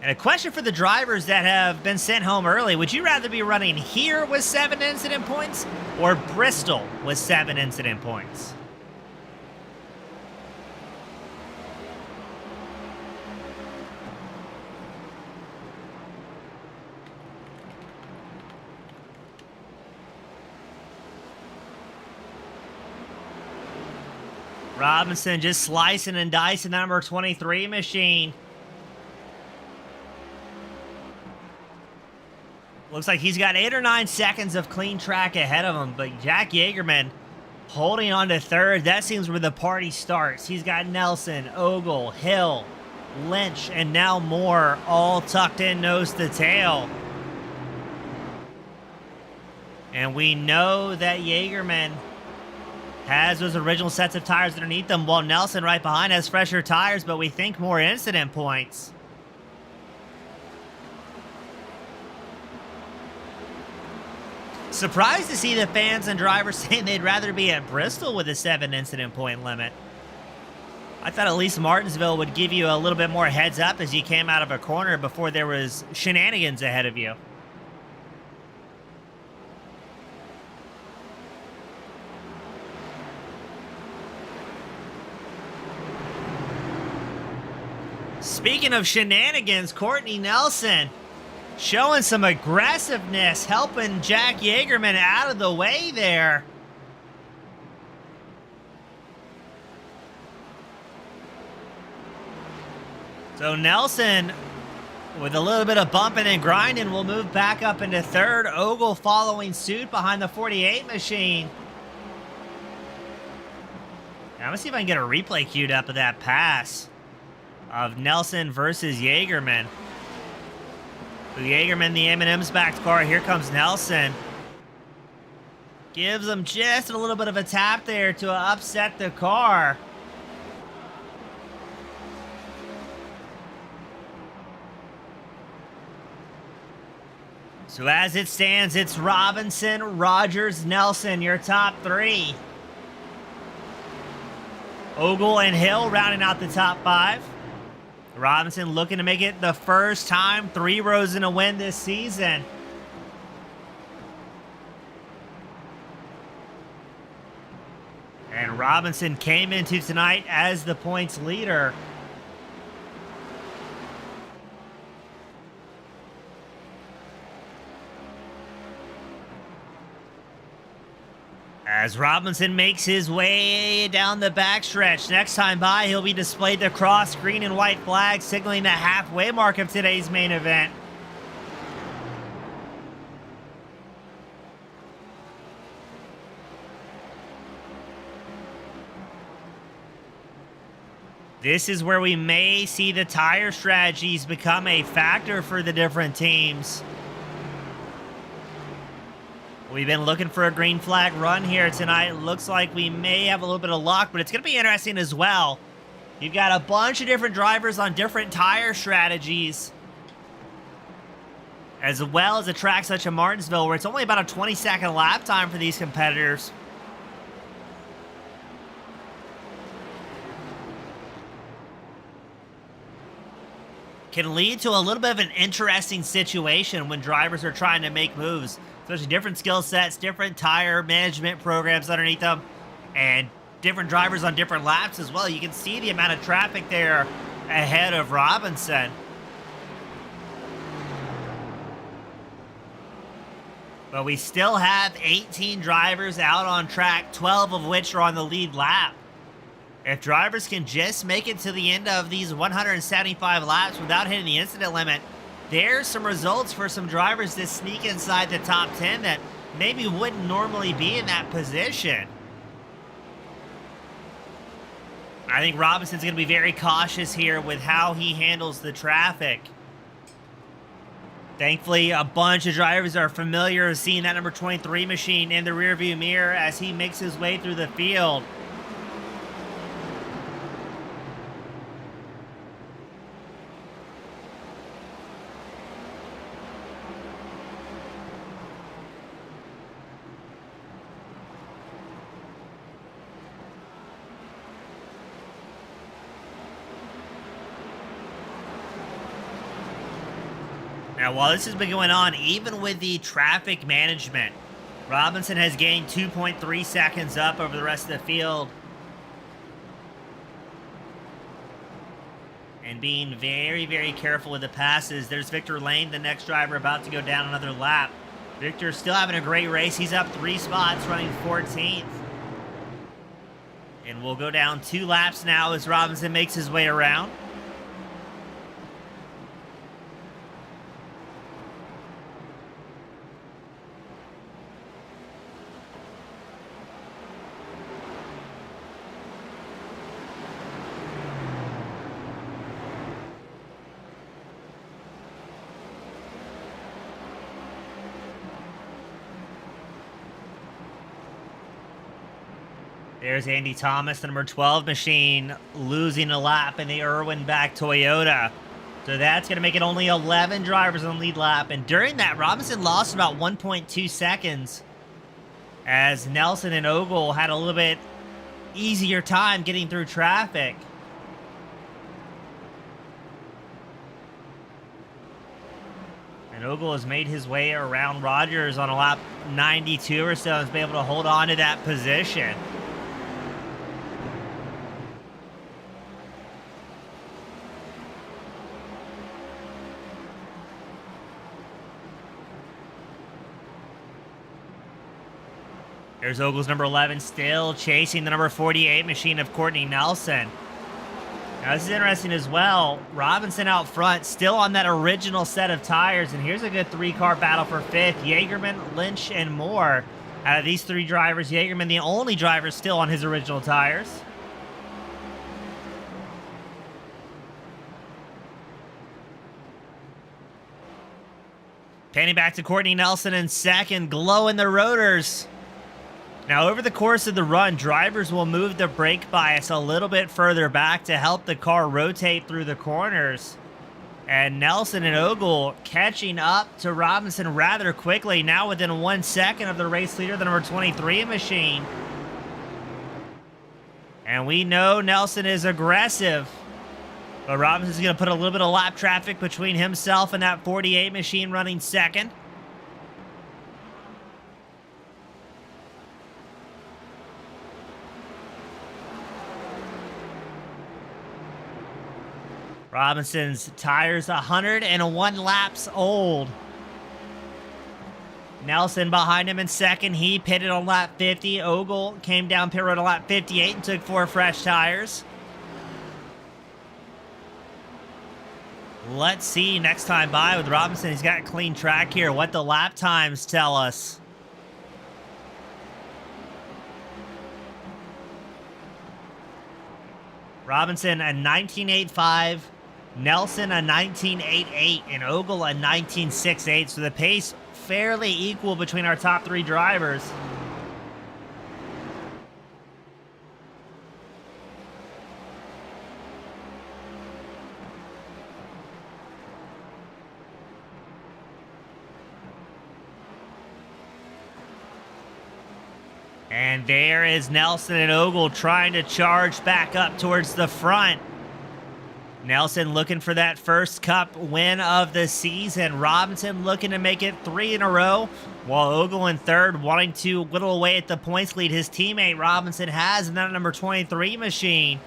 Speaker 2: And a question for the drivers that have been sent home early. Would you rather be running here with 7 incident points or Bristol with 7 incident points? Robinson just slicing and dicing the number 23 machine. Looks like he's got 8 or 9 seconds of clean track ahead of him, but Jack Yeagerman holding on to 3rd. That seems where the party starts. He's got Nelson, Ogle, Hill, Lynch, and now Moore all tucked in nose to tail. And we know that Yeagerman has those original sets of tires underneath them, while Nelson right behind has fresher tires, but we think more incident points. Surprised to see the fans and drivers saying they'd rather be at Bristol with a 7 incident point limit. I thought at least Martinsville would give you a little bit more heads up as you came out of a corner before there was shenanigans ahead of you. Speaking of shenanigans, Courtney Nelson showing some aggressiveness, helping Jack Yeagerman out of the way there. So Nelson, with a little bit of bumping and grinding, will move back up into third. Ogle following suit behind the 48 machine. Now, I'm going to see if I can get a replay queued up of that pass of Nelson versus Yeagerman. So Yeagerman, the M&M's backed car. Here comes Nelson. Gives him just a little bit of a tap there to upset the car. So as it stands, it's Robinson, Rogers, Nelson, your top three. Ogle and Hill rounding out the top 5. Robinson looking to make it the first time 3 rows in a win this season. And Robinson came into tonight as the points leader. As Robinson makes his way down the backstretch. Next time by, he'll be displayed the cross, green and white flag, signaling the halfway mark of today's main event. This is where we may see the tire strategies become a factor for the different teams. We've been looking for a green flag run here tonight. It looks like we may have a little bit of luck, but it's going to be interesting as well. You've got a bunch of different drivers on different tire strategies, as well as a track such as Martinsville, where it's only about a 20-second lap time for these competitors. Can lead to a little bit of an interesting situation when drivers are trying to make moves. Especially different skill sets, different tire management programs underneath them, and different drivers on different laps as well. You can see the amount of traffic there ahead of Robinson. But we still have 18 drivers out on track, 12 of which are on the lead lap. If drivers can just make it to the end of these 175 laps without hitting the incident limit, there's some results for some drivers to sneak inside the top 10 that maybe wouldn't normally be in that position. I think Robinson's going to be very cautious here with how he handles the traffic. Thankfully, a bunch of drivers are familiar with seeing that number 23 machine in the rearview mirror as he makes his way through the field. Now, while this has been going on, even with the traffic management, Robinson has gained 2.3 seconds up over the rest of the field. And being very, very careful with the passes. There's Victor Lane, the next driver, about to go down another lap. Victor still having a great race. He's up 3 spots, running 14th. And we'll go down 2 laps now as Robinson makes his way around. There's Andy Thomas, the number 12 machine, losing a lap in the Irwin-backed Toyota. So that's going to make it only 11 drivers on the lead lap. And during that, Robinson lost about 1.2 seconds as Nelson and Ogle had a little bit easier time getting through traffic. And Ogle has made his way around Rogers on a lap 92 or so and has been able to hold on to that position. There's Ogle's number 11 still chasing the number 48 machine of Courtney Nelson. Now, this is interesting as well. Robinson out front, still on that original set of tires. And here's a good three-car battle for fifth. Jaegerman, Lynch, and Moore. Out of these three drivers, Jaegerman, the only driver still on his original tires. Panning back to Courtney Nelson in second, glowing the rotors. Now, over the course of the run, drivers will move the brake bias a little bit further back to help the car rotate through the corners. And Nelson and Ogle catching up to Robinson rather quickly, now within 1 second of the race leader, the number 23 machine. And we know Nelson is aggressive, but Robinson's going to put a little bit of lap traffic between himself and that 48 machine running second. Robinson's tires 101 laps old. Nelson behind him in second. He pitted on lap 50. Ogle came down pit road on lap 58 and took 4 fresh tires. Let's see next time by with Robinson. He's got a clean track here. What the lap times tell us. Robinson a 19.85. Nelson a 19.88 and Ogle a 19.68. So the pace fairly equal between our top three drivers. And there is Nelson and Ogle trying to charge back up towards the front. Nelson looking for that first Cup win of the season. Robinson looking to make it 3 in a row, while Ogle in third wanting to whittle away at the points lead his teammate Robinson has in that number 23 machine.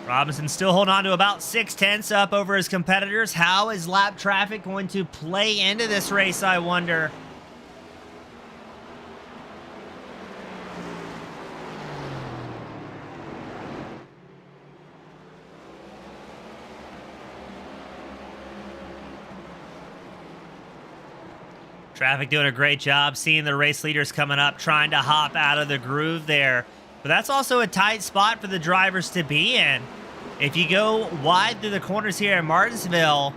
Speaker 2: Robinson still holding on to about 6/10 up over his competitors. How is lap traffic going to play into this race, I wonder? Traffic doing a great job seeing the race leaders coming up, trying to hop out of the groove there. But that's also a tight spot for the drivers to be in. If you go wide through the corners here at Martinsville,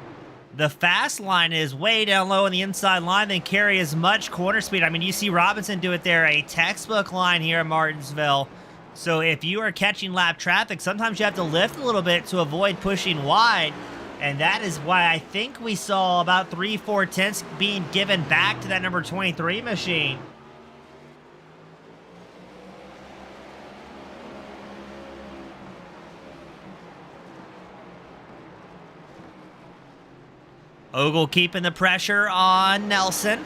Speaker 2: the fast line is way down low on the inside line. They carry as much corner speed. I mean, you see Robinson do it there, a textbook line here at Martinsville. So if you are catching lap traffic, sometimes you have to lift a little bit to avoid pushing wide. And that is why I think we saw about 3/4 tenths being given back to that number 23 machine. Ogle keeping the pressure on Nelson.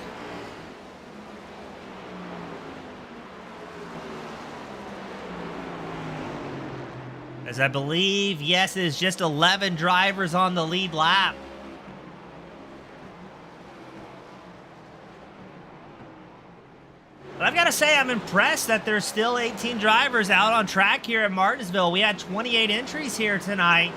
Speaker 2: As I believe, yes, it is just 11 drivers on the lead lap. But I've got to say, I'm impressed that there's still 18 drivers out on track here at Martinsville. We had 28 entries here tonight.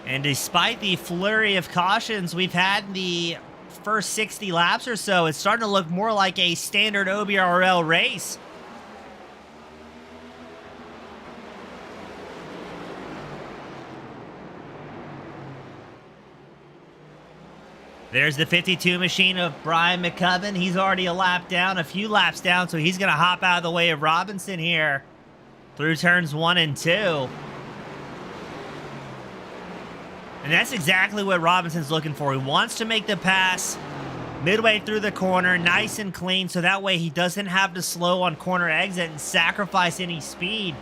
Speaker 2: And despite the flurry of cautions we've had in the first 60 laps or so, it's starting to look more like a standard OBRL race. There's the 52 machine of Brian McCubbin. He's already a few laps down, so he's going to hop out of the way of Robinson here through turns 1 and 2. And that's exactly what Robinson's looking for. He wants to make the pass midway through the corner, nice and clean, so that way he doesn't have to slow on corner exit and sacrifice any speed,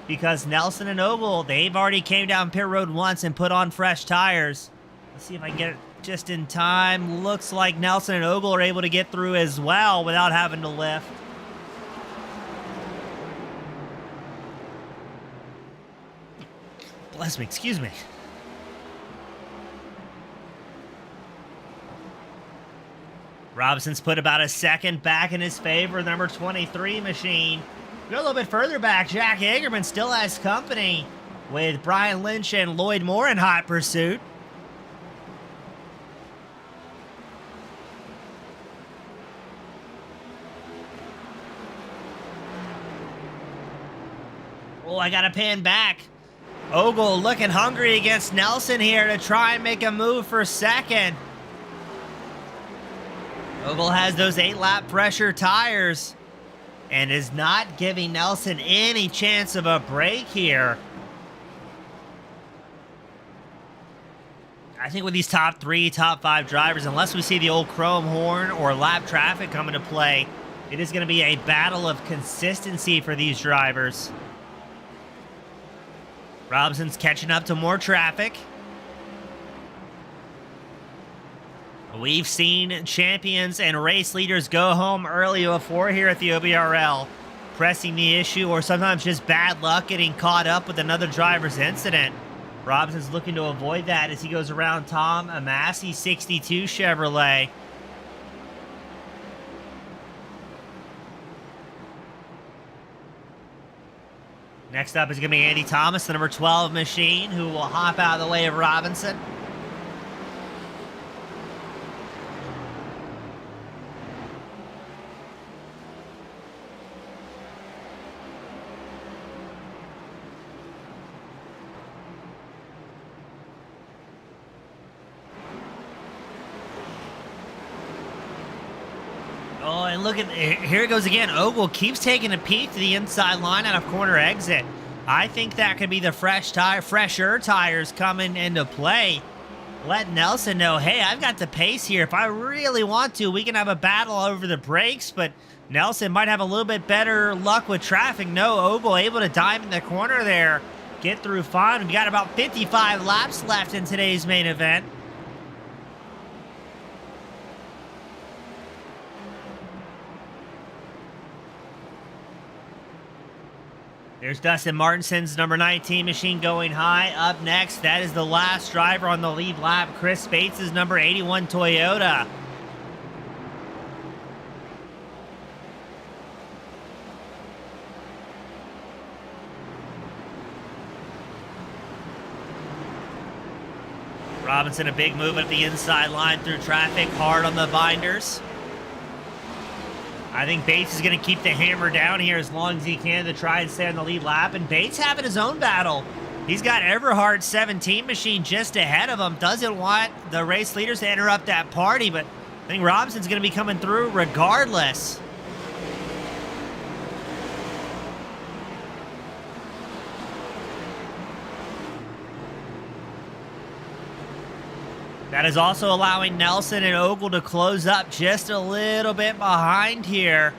Speaker 2: because Nelson and Ogle, they've already came down pit road once and put on fresh tires. Let's see if I can get it just in time. Looks like Nelson and Ogle are able to get through as well without having to lift. Bless me, excuse me. Robinson's put about a second back in his favor, number 23 machine. Go a little bit further back, Jack Hagerman still has company with Brian Lynch and Lloyd Moore in hot pursuit. Oh, I got to pan back. Ogle looking hungry against Nelson here to try and make a move for second. Ogle has those 8-lap pressure tires and is not giving Nelson any chance of a break here. I think with these top 3, top 5 drivers, unless we see the old chrome horn or lap traffic come into play, it is going to be a battle of consistency for these drivers. Robinson's catching up to more traffic. We've seen champions and race leaders go home early before here at the OBRL, pressing the issue or sometimes just bad luck getting caught up with another driver's incident. Robinson's looking to avoid that as he goes around Tom Amassey 62 Chevrolet. Next up is going to be Andy Thomas, the number 12 machine, who will hop out of the way of Robinson. Oh, and look at, here it goes again. Ogle keeps taking a peek to the inside line out of corner exit. I think that could be the fresher tires coming into play. Let Nelson know, hey, I've got the pace here. If I really want to, we can have a battle over the brakes, but Nelson might have a little bit better luck with traffic. No, Ogle able to dive in the corner there. Get through fine. We've got about 55 laps left in today's main event. There's Dustin Martinson's number 19 machine going high. Up next, that is the last driver on the lead lap, Chris Spates' number 81 Toyota. Robinson, a big move at the inside line through traffic, hard on the binders. I think Bates is going to keep the hammer down here as long as he can to try and stay on the lead lap. And Bates having his own battle. He's got Everhart's 17 machine just ahead of him. Doesn't want the race leaders to interrupt that party, but I think Robinson's going to be coming through regardless. That is also allowing Nelson and Ogle to close up just a little bit behind here.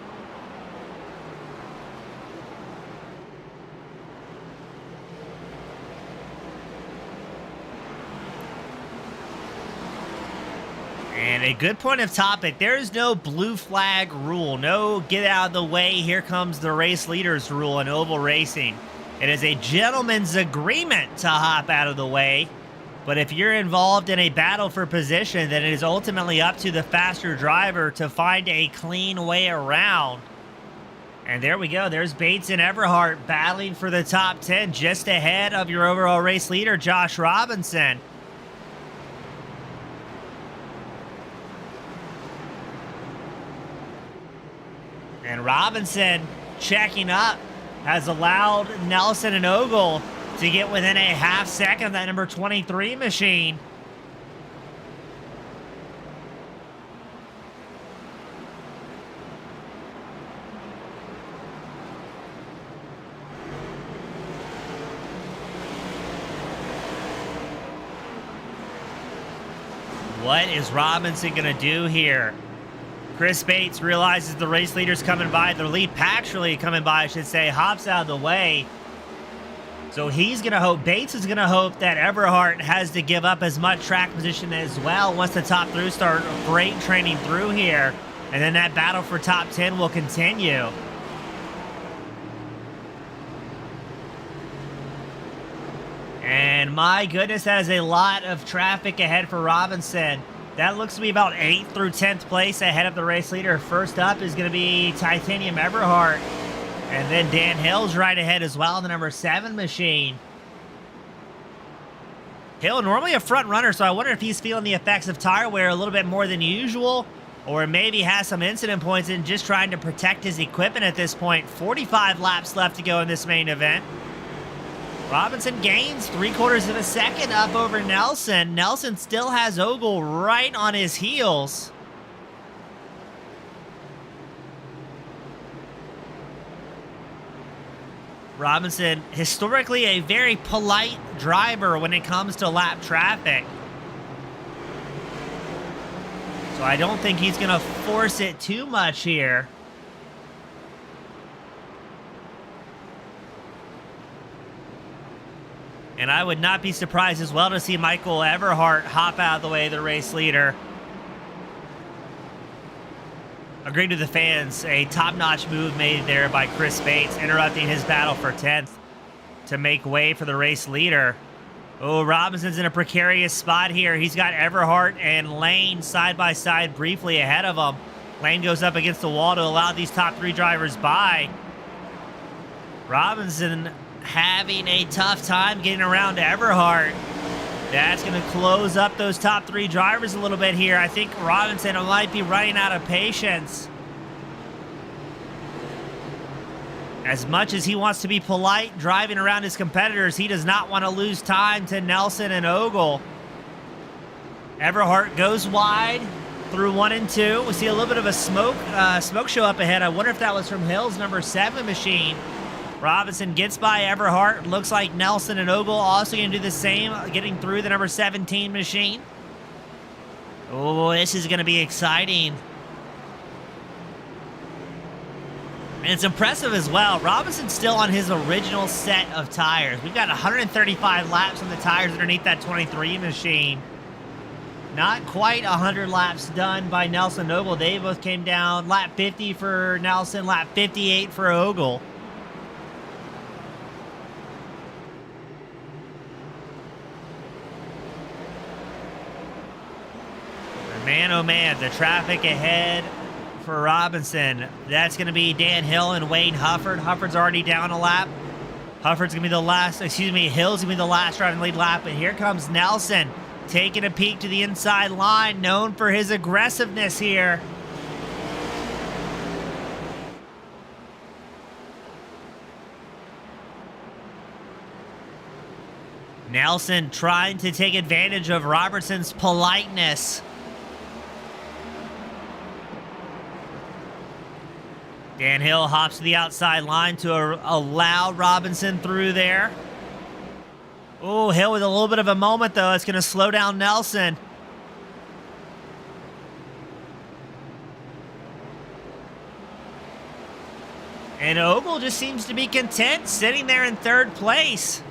Speaker 2: And a good point of topic, there is no blue flag rule. No get out of the way, here comes the race leaders rule in oval racing. It is a gentleman's agreement to hop out of the way. But if you're involved in a battle for position, then it is ultimately up to the faster driver to find a clean way around. And there we go. There's Bates and Everhart battling for the top 10 just ahead of your overall race leader, Josh Robinson. And Robinson checking up has allowed Nelson and Ogle to get within a half second of that number 23 machine. What is Robinson going to do here? Chris Bates realizes the race leader's coming by. The lead pack's really coming by, I should say. Hops out of the way. So he's going to hope, Bates is going to hope that Everhart has to give up as much track position as well once the top three start freight training through here. And then that battle for top 10 will continue. And my goodness, that is a lot of traffic ahead for Robinson. That looks to be about 8th through 10th place ahead of the race leader. First up is going to be Titanium Everhart. And then Dan Hill's right ahead as well, the number 7 machine. Hill, normally a front runner, so I wonder if he's feeling the effects of tire wear a little bit more than usual, or maybe has some incident points and just trying to protect his equipment at this point. 45 laps left to go in this main event. Robinson gains 3/4 of a second up over Nelson. Nelson still has Ogle right on his heels. Robinson, historically a very polite driver when it comes to lap traffic. So I don't think he's going to force it too much here. And I would not be surprised as well to see Michael Everhart hop out of the way of the race leader. Agreed to the fans, a top-notch move made there by Chris Bates, interrupting his battle for 10th to make way for the race leader. Oh, Robinson's in a precarious spot here. He's got Everhart and Lane side by side briefly ahead of him. Lane goes up against the wall to allow these top 3 drivers by. Robinson having a tough time getting around to Everhart. That's going to close up those top 3 drivers a little bit here. I think Robinson might be running out of patience. As much as he wants to be polite driving around his competitors, he does not want to lose time to Nelson and Ogle. Everhart goes wide through 1 and 2. We see a little bit of a smoke show up ahead. I wonder if that was from Hill's number 7 machine. Robinson gets by Everhart. Looks like Nelson and Ogle also going to do the same, getting through the number 17 machine. Oh, this is going to be exciting. And it's impressive as well. Robinson's still on his original set of tires. We've got 135 laps on the tires underneath that 23 machine. Not quite 100 laps done by Nelson and Ogle. They both came down. Lap 50 for Nelson, lap 58 for Ogle. Man, oh man, the traffic ahead for Robinson. That's going to be Dan Hill and Wayne Hufford. Hufford's already down a lap. Hufford's going to be the last, excuse me, Hill's going to be the last driving lead lap. And here comes Nelson taking a peek to the inside line, known for his aggressiveness here. Nelson trying to take advantage of Robertson's politeness. Dan Hill hops to the outside line to allow Robinson through there. Oh, Hill with a little bit of a moment, though. It's going to slow down Nelson. And Ogle just seems to be content sitting there in 3rd place,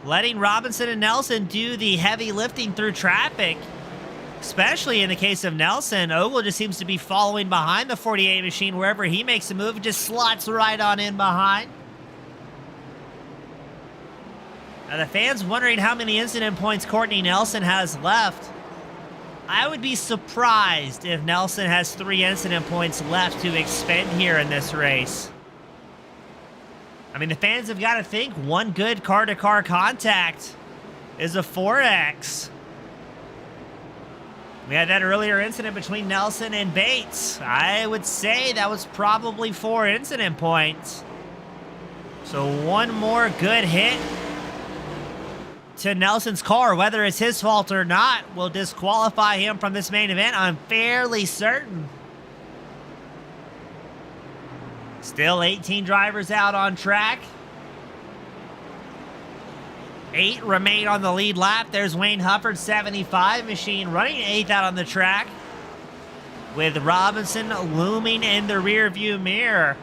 Speaker 2: letting Robinson and Nelson do the heavy lifting through traffic. Especially in the case of Nelson, Ogle just seems to be following behind the 48 machine. Wherever he makes a move, it just slots right on in behind. Now the fans wondering how many incident points Courtney Nelson has left. I would be surprised if Nelson has 3 incident points left to expend here in this race. I mean, the fans have got to think one good car-to-car contact is a 4X. We had that earlier incident between Nelson and Bates. I would say that was probably 4 incident points. So one more good hit to Nelson's car, whether it's his fault or not, will disqualify him from this main event. I'm fairly certain. Still 18 drivers out on track. 8 remain on the lead lap. There's Wayne Hufford's 75 machine running 8th out on the track, with Robinson looming in the rear view mirror.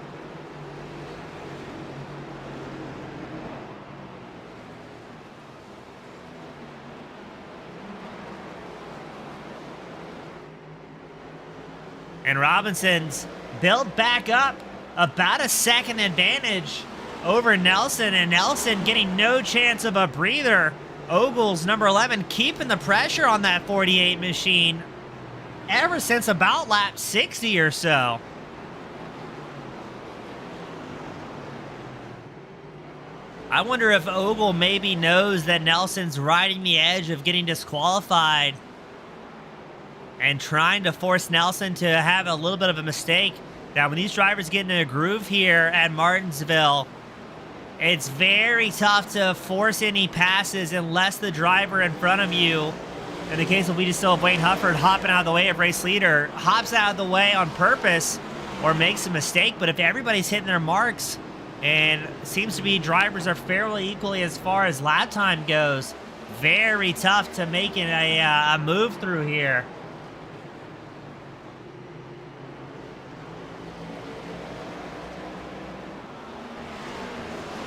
Speaker 2: And Robinson's built back up about a second advantage over Nelson, and Nelson getting no chance of a breather. Ogles, number 11, keeping the pressure on that 48 machine ever since about lap 60 or so. I wonder if Ogle maybe knows that Nelson's riding the edge of getting disqualified and trying to force Nelson to have a little bit of a mistake. Now, when these drivers get in a groove here at Martinsville, it's very tough to force any passes unless the driver in front of you, in the case of we just still have Wayne Hufford hopping out of the way of race leader, hops out of the way on purpose or makes a mistake. But if everybody's hitting their marks, and it seems to be drivers are fairly equally as far as lap time goes, very tough to make a move through here.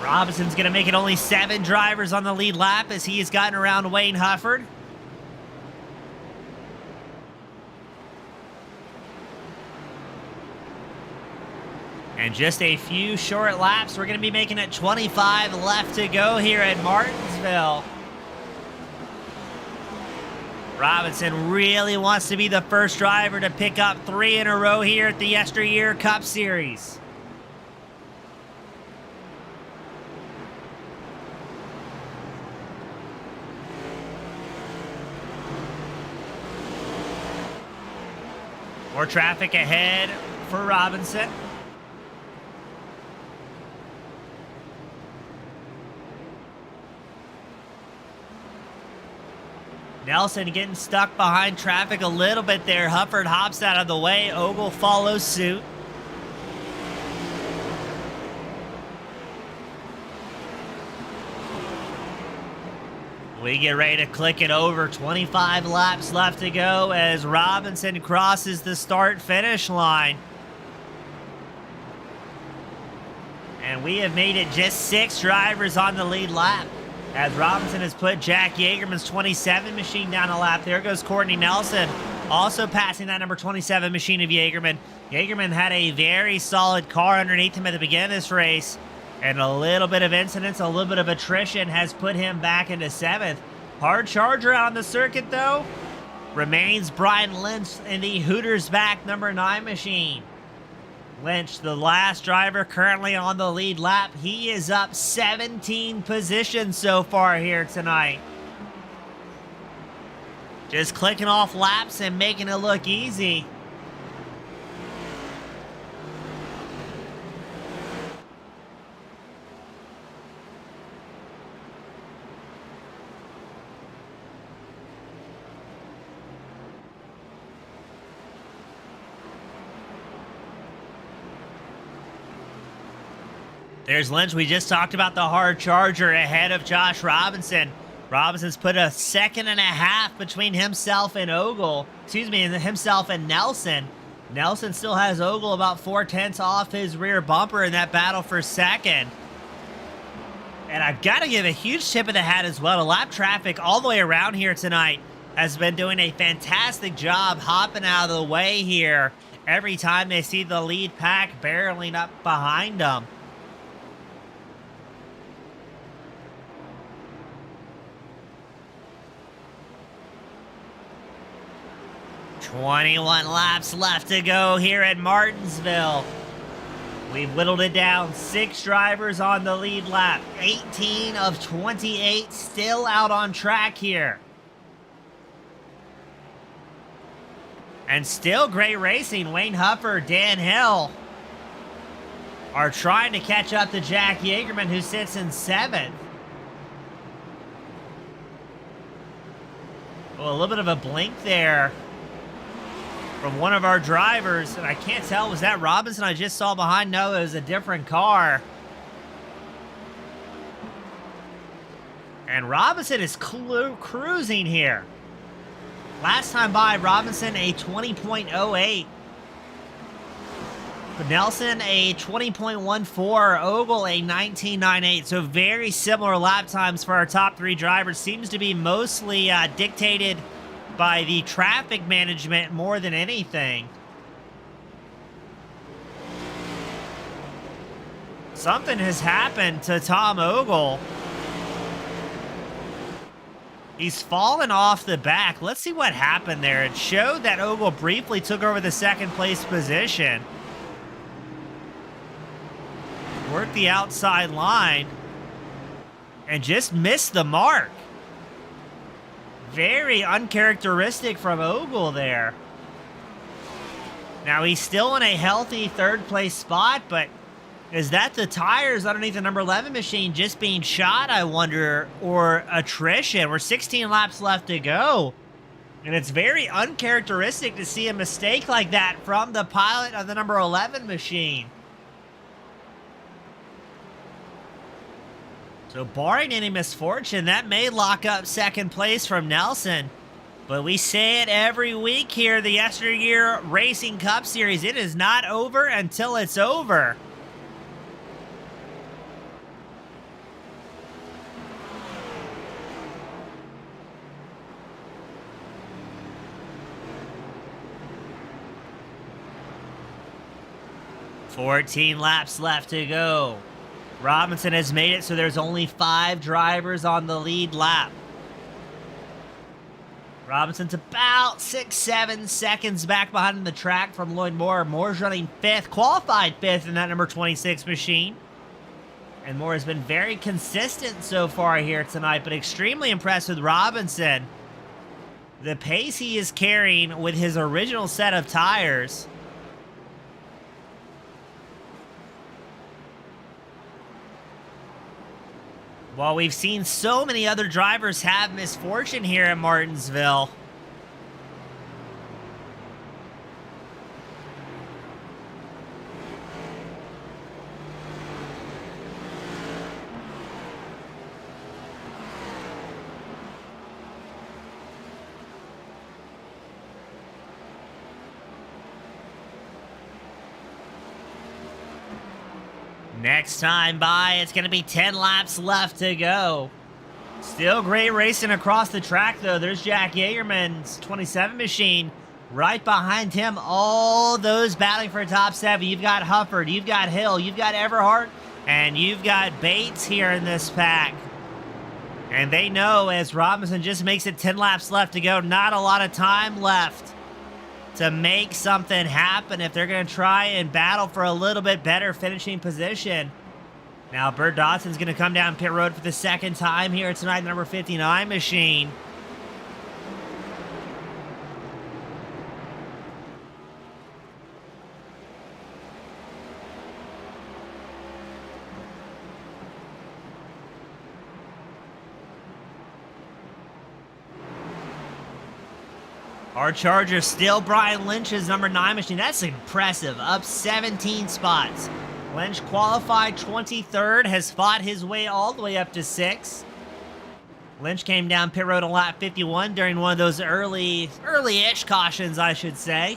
Speaker 2: Robinson's going to make it only 7 drivers on the lead lap as he has gotten around Wayne Hufford. And just a few short laps. We're going to be making it 25 left to go here at Martinsville. Robinson really wants to be the first driver to pick up 3 in a row here at the YesterYear Cup Series. More traffic ahead for Robinson. Nelson getting stuck behind traffic a little bit there. Hufford hops out of the way. Ogle follows suit. We get ready to click it over. 25 laps left to go as Robinson crosses the start-finish line. And we have made it just 6 drivers on the lead lap, as Robinson has put Jack Yeagerman's 27 machine down a lap. There goes Courtney Nelson, also passing that number 27 machine of Yeagerman. Yeagerman had a very solid car underneath him at the beginning of this race, and a little bit of incidents, a little bit of attrition has put him back into 7th. Hard charger out on the circuit, though, remains Brian Lynch in the Hooters back number 9 machine. Lynch, the last driver currently on the lead lap. He is up 17 positions so far here tonight. Just clicking off laps and making it look easy. There's Lynch. We just talked about the hard charger ahead of Josh Robinson. Robinson's put a 1.5 seconds between himself and Ogle. Excuse me, himself and Nelson. Nelson still has Ogle about 4/10 off his rear bumper in that battle for second. And I've got to give a huge tip of the hat as well to lap traffic all the way around here tonight. Has been doing a fantastic job hopping out of the way here every time they see the lead pack barreling up behind them. "21 laps left to go here at Martinsville. We've whittled it down. 6 drivers on the lead lap. 18 of 28 still out on track here. And still great racing. Wayne Hufford, Dan Hill are trying to catch up to Jack Yeagerman, who sits in 7th. Well, a little bit of a blink there from one of our drivers, and I can't tell, was that Robinson I just saw behind? No, it was a different car. And Robinson is cruising here. Last time by, Robinson a 20.08. Nelson a 20.14. Ogle a 19.98. So very similar lap times for our top three drivers. Seems to be mostly dictated by the traffic management more than anything. Something has happened to Tom Ogle. He's fallen off the back. Let's see what happened there. It showed that Ogle briefly took over the second place position. Worked the outside line and just missed the mark. Very uncharacteristic from Ogle there. Now he's still in a healthy third place spot, but is that the tires underneath the number 11 machine just being shot, I wonder, or attrition? We're 16 laps left to go. And it's very uncharacteristic to see a mistake like that from the pilot of the number 11 machine. So barring any misfortune, that may lock up second place from Nelson. But we say it every week here, the YesterYear Racing Cup Series. It is not over until it's over. $14 laps left to go. Robinson has made it so there's only 5 drivers on the lead lap. Robinson's about 6-7 seconds back behind the track from Lloyd Moore. Moore's running 5th, qualified 5th in that number 26 machine. And Moore has been very consistent so far here tonight, but extremely impressed with Robinson. The pace he is carrying with his original set of tires. While we've seen so many other drivers have misfortune here at Martinsville, next time by, it's going to be 10 laps left to go. Still great racing across the track, though. There's Jack Yeagerman's 27 machine right behind him. All those battling for a top 7. You've got Hufford, you've got Hill, you've got Everhart, and you've got Bates here in this pack. And they know as Robinson just makes it 10 laps left to go, not a lot of time left to make something happen if they're going to try and battle for a little bit better finishing position. Now, Bert Dodson's going to come down pit road for the second time here tonight, the number 59 machine. Our Charger still Brian Lynch's number 9 machine. That's impressive. Up 17 spots. Lynch qualified 23rd, has fought his way all the way up to 6th. Lynch came down pit road on lap 51 during one of those early-ish cautions, I should say.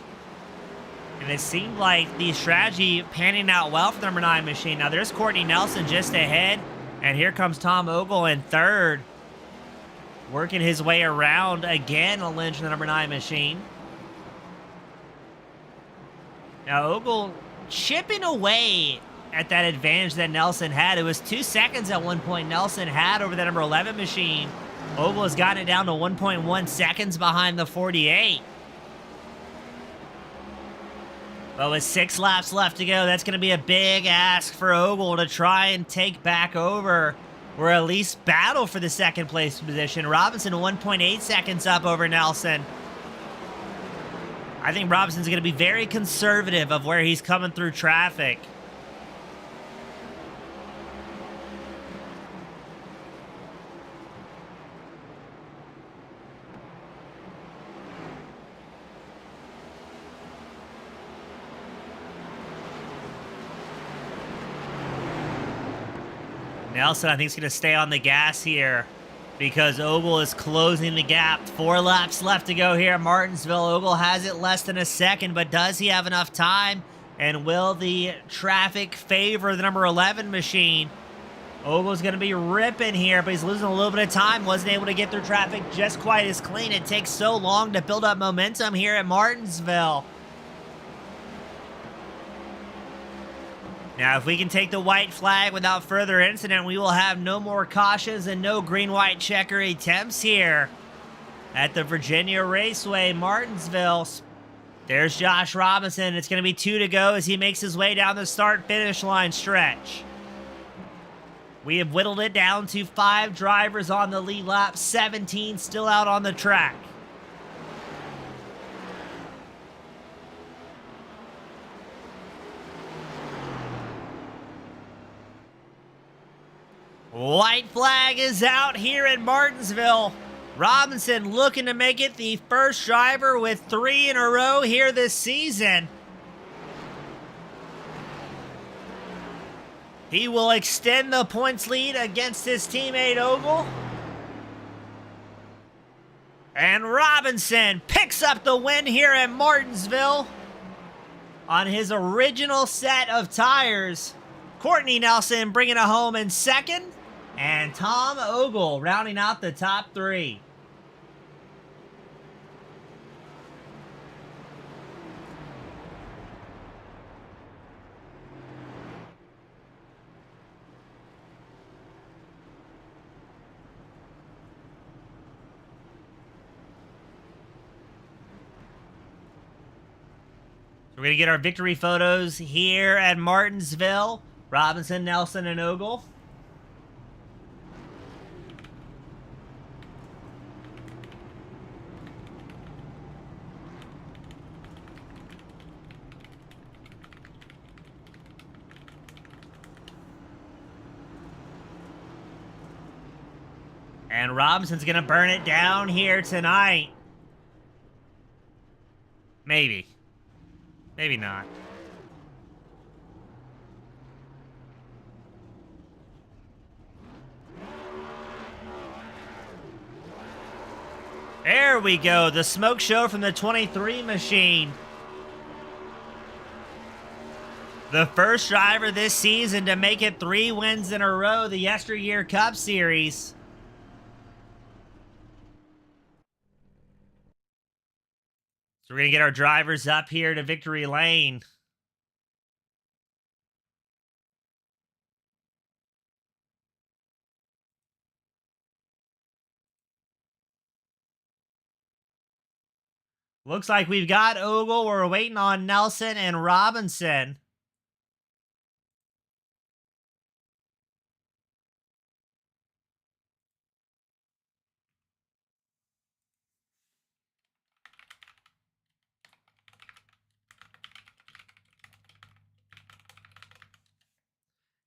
Speaker 2: And it seemed like the strategy panning out well for the number 9 machine. Now there's Courtney Nelson just ahead, and here comes Tom Ogle in 3rd. Working his way around again, a Lynch in the number 9 machine. Now Ogle chipping away at that advantage that Nelson had. It was 2 seconds at one point Nelson had over the number 11 machine. Ogle has gotten it down to 1.1 seconds behind the 48. But with 6 laps left to go, that's going to be a big ask for Ogle to try and take back over, or at least battle for the second place position. Robinson 1.8 seconds up over Nelson. I think Robinson's going to be very conservative of where he's coming through traffic. Nelson, I think, is going to stay on the gas here. because Ogle is closing the gap. 4 laps left to go here at Martinsville. Ogle has it less than a second, but does he have enough time? And will the traffic favor the number 11 machine? Ogle's going to be ripping here, but he's losing a little bit of time. Wasn't able to get through traffic just quite as clean. It takes so long to build up momentum here at Martinsville. Now, if we can take the white flag without further incident, we will have no more cautions and no green-white checker attempts here at the Virginia Raceway, Martinsville. There's Josh Robinson. It's going to be 2 to go as he makes his way down the start-finish line stretch. We have whittled it down to 5 drivers on the lead lap, 17 still out on the track. White flag is out here at Martinsville. Robinson looking to make it the first driver with 3 in a row here this season. He will extend the points lead against his teammate Ogle. And Robinson picks up the win here at Martinsville on his original set of tires. Courtney Nelson bringing it home in second, and Tom Ogle rounding out the top 3. We're going to get our victory photos here at Martinsville. Robinson, Nelson, and Ogle. And Robinson's going to burn it down here tonight. Maybe. Maybe not. There we go. The smoke show from the 23 machine. The first driver this season to make it 3 wins in a row, the YesterYear Cup Series. So we're going to get our drivers up here to victory lane. Looks like we've got Ogle. We're waiting on Nelson and Robinson.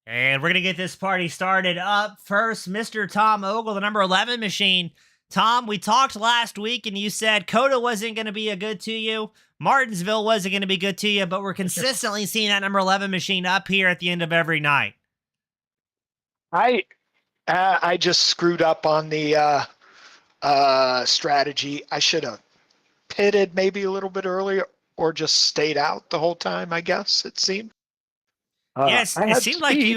Speaker 2: And we're going to get this party started up first. Mr. Tom Ogle, the number 11 machine. Tom, we talked last week and you said Coda wasn't going to be a good to you. Martinsville wasn't going to be good to you, but we're consistently seeing that number 11 machine up here at the end of every night.
Speaker 6: I just screwed up on the strategy. I should have pitted maybe a little bit earlier or just stayed out the whole time, I guess, it seemed.
Speaker 2: Yes, it seemed like you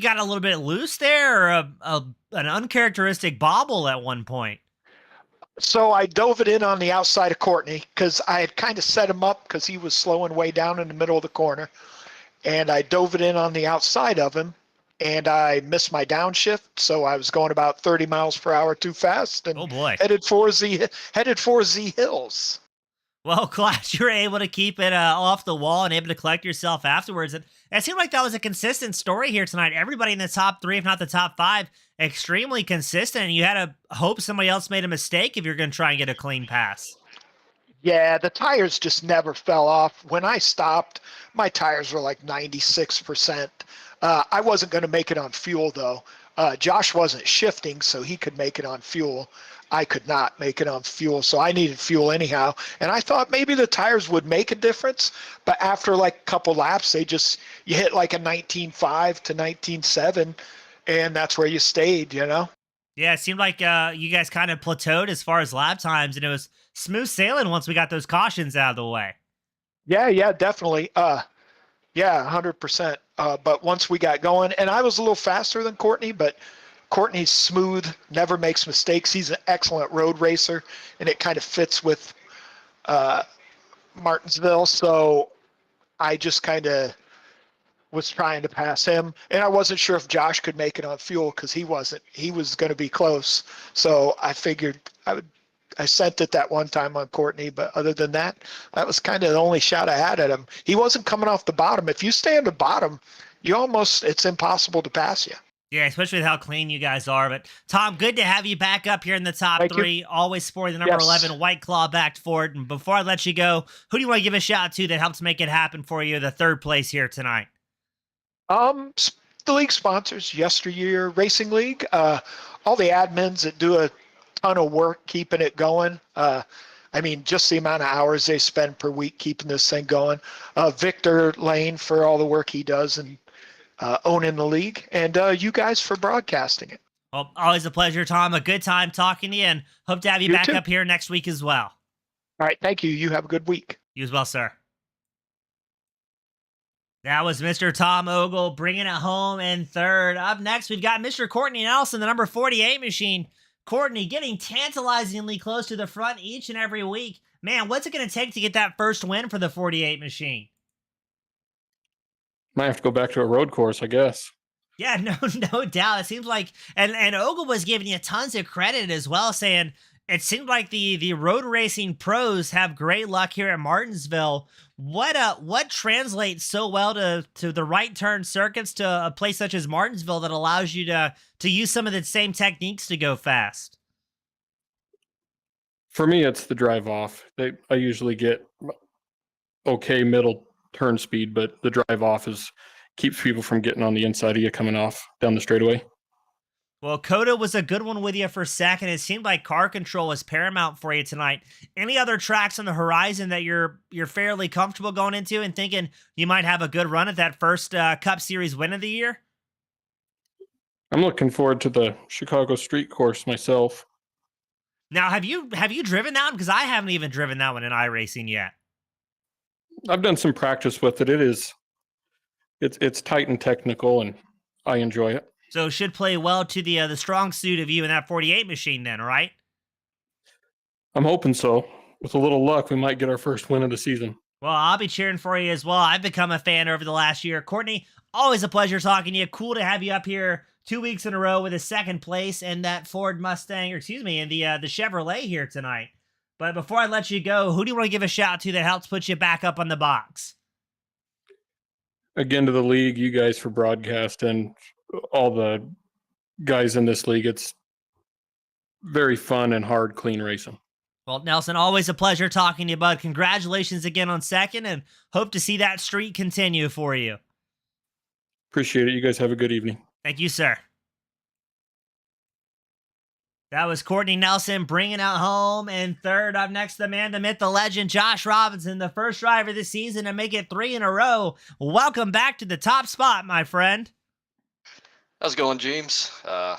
Speaker 2: got a little bit loose there, or an uncharacteristic bobble at one point.
Speaker 6: So I dove it in on the outside of Courtney because I had kind of set him up because he was slowing way down in the middle of the corner. And I dove it in on the outside of him, and I missed my downshift, so I was going about 30 miles per hour too fast and headed for Z Hills.
Speaker 2: Well, glad you were able to keep it off the wall and able to collect yourself afterwards. And it seemed like that was a consistent story here tonight. Everybody in the top 3, if not the top 5, extremely consistent. And you had to hope somebody else made a mistake if you're going to try and get a clean pass.
Speaker 6: Yeah, the tires just never fell off. When I stopped, my tires were like 96%. I wasn't going to make it on fuel, though. Josh wasn't shifting, so he could make it on fuel. I could not make it on fuel, so I needed fuel anyhow. And I thought maybe the tires would make a difference, but after like a couple laps, you hit like a 19.5 to 19.7, and that's where you stayed, you know?
Speaker 2: Yeah, it seemed like you guys kind of plateaued as far as lap times, and it was smooth sailing once we got those cautions out of the way.
Speaker 6: Yeah, definitely. Yeah, 100%. But once we got going, and I was a little faster than Courtney, but Courtney's smooth, never makes mistakes. He's an excellent road racer, and it kind of fits with Martinsville. So I just kind of was trying to pass him, and I wasn't sure if Josh could make it on fuel because he wasn't. He was going to be close, so I figured I sent it that one time on Courtney, but other than that, that was kind of the only shot I had at him. He wasn't coming off the bottom. If you stay on the bottom, it's impossible to pass you.
Speaker 2: Yeah, especially with how clean you guys are. But Tom, good to have you back up here in the top
Speaker 6: Thank
Speaker 2: three.
Speaker 6: you.
Speaker 2: Always sporting the number
Speaker 6: Yes.
Speaker 2: 11 White Claw backed Ford. And before I let you go, who do you want to give a shout out to that helps make it happen for you, the third place here tonight?
Speaker 6: The league sponsors, YesterYear Racing League, all the admins that do a ton of work keeping it going. I mean, just the amount of hours they spend per week keeping this thing going. Victor Lane for all the work he does and owning the league, and you guys for broadcasting it.
Speaker 2: Well, always a pleasure, Tom. A good time talking to you, and hope to have you
Speaker 6: You
Speaker 2: back
Speaker 6: too.
Speaker 2: up here next week as well.
Speaker 6: All right, thank you. You have a good week.
Speaker 2: You as well, sir. That was Mr. Tom Ogle bringing it home in third. Up next, we've got Mr. Courtney Nelson, the number 48 machine. Courtney getting tantalizingly close to the front each and every week. Man, what's it going to take to get that first win for the 48 machine?
Speaker 7: Might have to go back to a road course, I guess.
Speaker 2: Yeah, no doubt. It seems like, and Ogle was giving you tons of credit as well, saying it seemed like the road racing pros have great luck here at Martinsville. What translates so well to the right turn circuits to a place such as Martinsville that allows you to use some of the same techniques to go fast?
Speaker 7: For me, it's the drive off. I usually get okay middle turn speed, but the drive off keeps people from getting on the inside of you coming off down the straightaway.
Speaker 2: Well, Coda was a good one with you for second. It seemed like car control was paramount for you tonight. Any other tracks on the horizon that you're fairly comfortable going into and thinking you might have a good run at that first Cup Series win of the year?
Speaker 7: I'm looking forward to the Chicago street course myself.
Speaker 2: Now, have you driven that one? Because I haven't even driven that one in iRacing yet.
Speaker 7: I've done some practice with it. It's tight and technical, and I enjoy it.
Speaker 2: So it should play well to the strong suit of you in that 48 machine then, right?
Speaker 7: I'm hoping so. With a little luck, we might get our first win of the season.
Speaker 2: Well, I'll be cheering for you as well. I've become a fan over the last year. Courtney, always a pleasure talking to you. Cool to have you up here 2 weeks in a row with a second place and that Ford Mustang, or excuse me, and the Chevrolet here tonight. But before I let you go, who do you want to give a shout to that helps put you back up on the box?
Speaker 7: Again, to the league, you guys for broadcasting, all the guys in this league. It's very fun and hard, clean racing.
Speaker 2: Well, Nelson, always a pleasure talking to you, bud. Congratulations again on second, and hope to see that streak continue for you.
Speaker 7: Appreciate it. You guys have a good evening.
Speaker 2: Thank you, sir. That was Courtney Nelson bringing out home in third. Up next, the man, the myth, the legend, Josh Robinson, the first driver this season to make it 3 in a row. Welcome back to the top spot, my friend.
Speaker 8: How's it going, James? I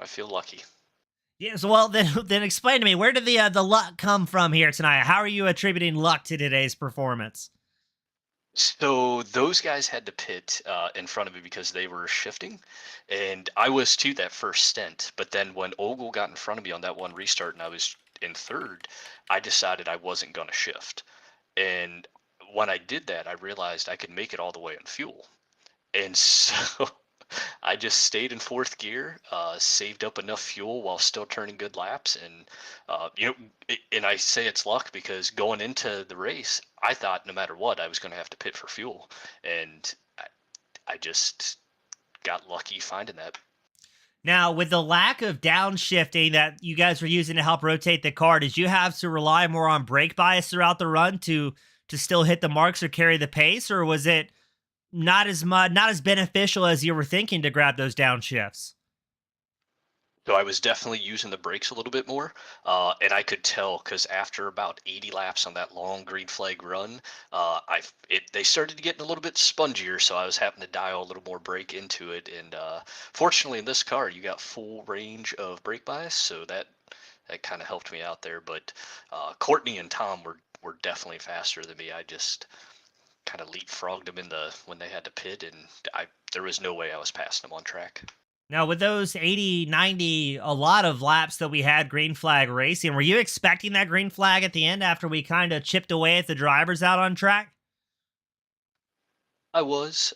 Speaker 8: feel lucky.
Speaker 2: Yes, well, then explain to me, where did the luck come from here tonight? How are you attributing luck to today's performance?
Speaker 8: So those guys had to pit in front of me because they were shifting, and I was too that first stint. But then when Ogle got in front of me on that one restart and I was in third, I decided I wasn't going to shift. And when I did that, I realized I could make it all the way on fuel. And so I just stayed in fourth gear, saved up enough fuel while still turning good laps. And, and I say it's luck because going into the race, I thought no matter what, I was going to have to pit for fuel. And I just got lucky finding that.
Speaker 2: Now, with the lack of downshifting that you guys were using to help rotate the car, did you have to rely more on brake bias throughout the run to still hit the marks or carry the pace? Or was it not as beneficial as you were thinking to grab those downshifts?
Speaker 8: So I was definitely using the brakes a little bit more, and I could tell because after about 80 laps on that long green flag run, they started getting a little bit spongier, so I was having to dial a little more brake into it. And fortunately, in this car, you got full range of brake bias, so that kind of helped me out there. But Courtney and Tom were definitely faster than me. I just kind of leapfrogged them when they had to pit, and there was no way I was passing them on track.
Speaker 2: Now, with those 80, 90, a lot of laps that we had green flag racing, were you expecting that green flag at the end after we kind of chipped away at the drivers out on track?
Speaker 8: I was.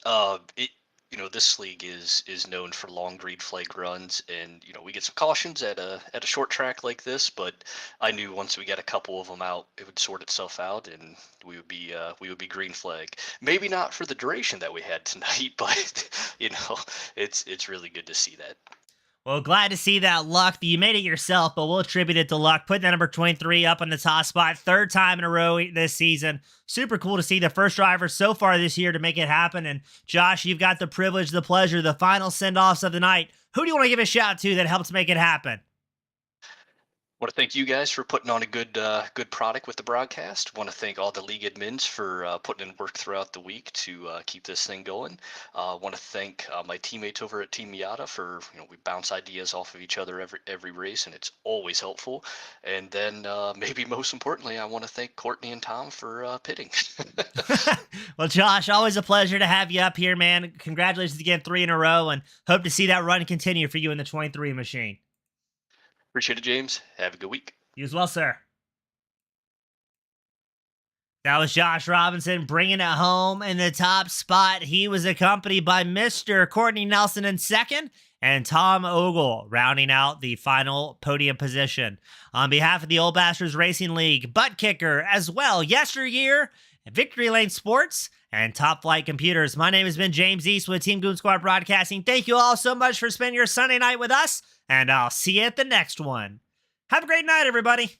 Speaker 8: This league is known for long green flag runs, and we get some cautions at a short track like this. But I knew once we got a couple of them out, it would sort itself out, and we would be green flag. Maybe not for the duration that we had tonight, but it's really good to see that.
Speaker 2: Well, glad to see that luck. You made it yourself, but we'll attribute it to luck. Putting that number 23 up on the top spot, third time in a row this season. Super cool to see the first driver so far this year to make it happen. And Josh, you've got the privilege, the pleasure, the final send-offs of the night. Who do you want to give a shout to that helped make it happen?
Speaker 8: Want to thank you guys for putting on a good product with the broadcast. Want to thank all the league admins for putting in work throughout the week to keep this thing going. Want to thank my teammates over at Team Miata for we bounce ideas off of each other every race, and it's always helpful. And then maybe most importantly, I want to thank Courtney and Tom for pitting.
Speaker 2: Well, Josh, always a pleasure to have you up here, man. Congratulations again, 3 in a row, and hope to see that run continue for you in the 23 machine.
Speaker 8: Appreciate it, James. Have a good week.
Speaker 2: You as well, sir. That was Josh Robinson bringing it home in the top spot. He was accompanied by Mr. Courtney Nelson in second and Tom Ogle rounding out the final podium position. On behalf of the Old Bastards Racing League, Butt Kicker, as well, YesterYear, Victory Lane Sports, and Top Flight Computers. My name has been James East with Team Goon Squad Broadcasting. Thank you all so much for spending your Sunday night with us, and I'll see you at the next one. Have a great night, everybody.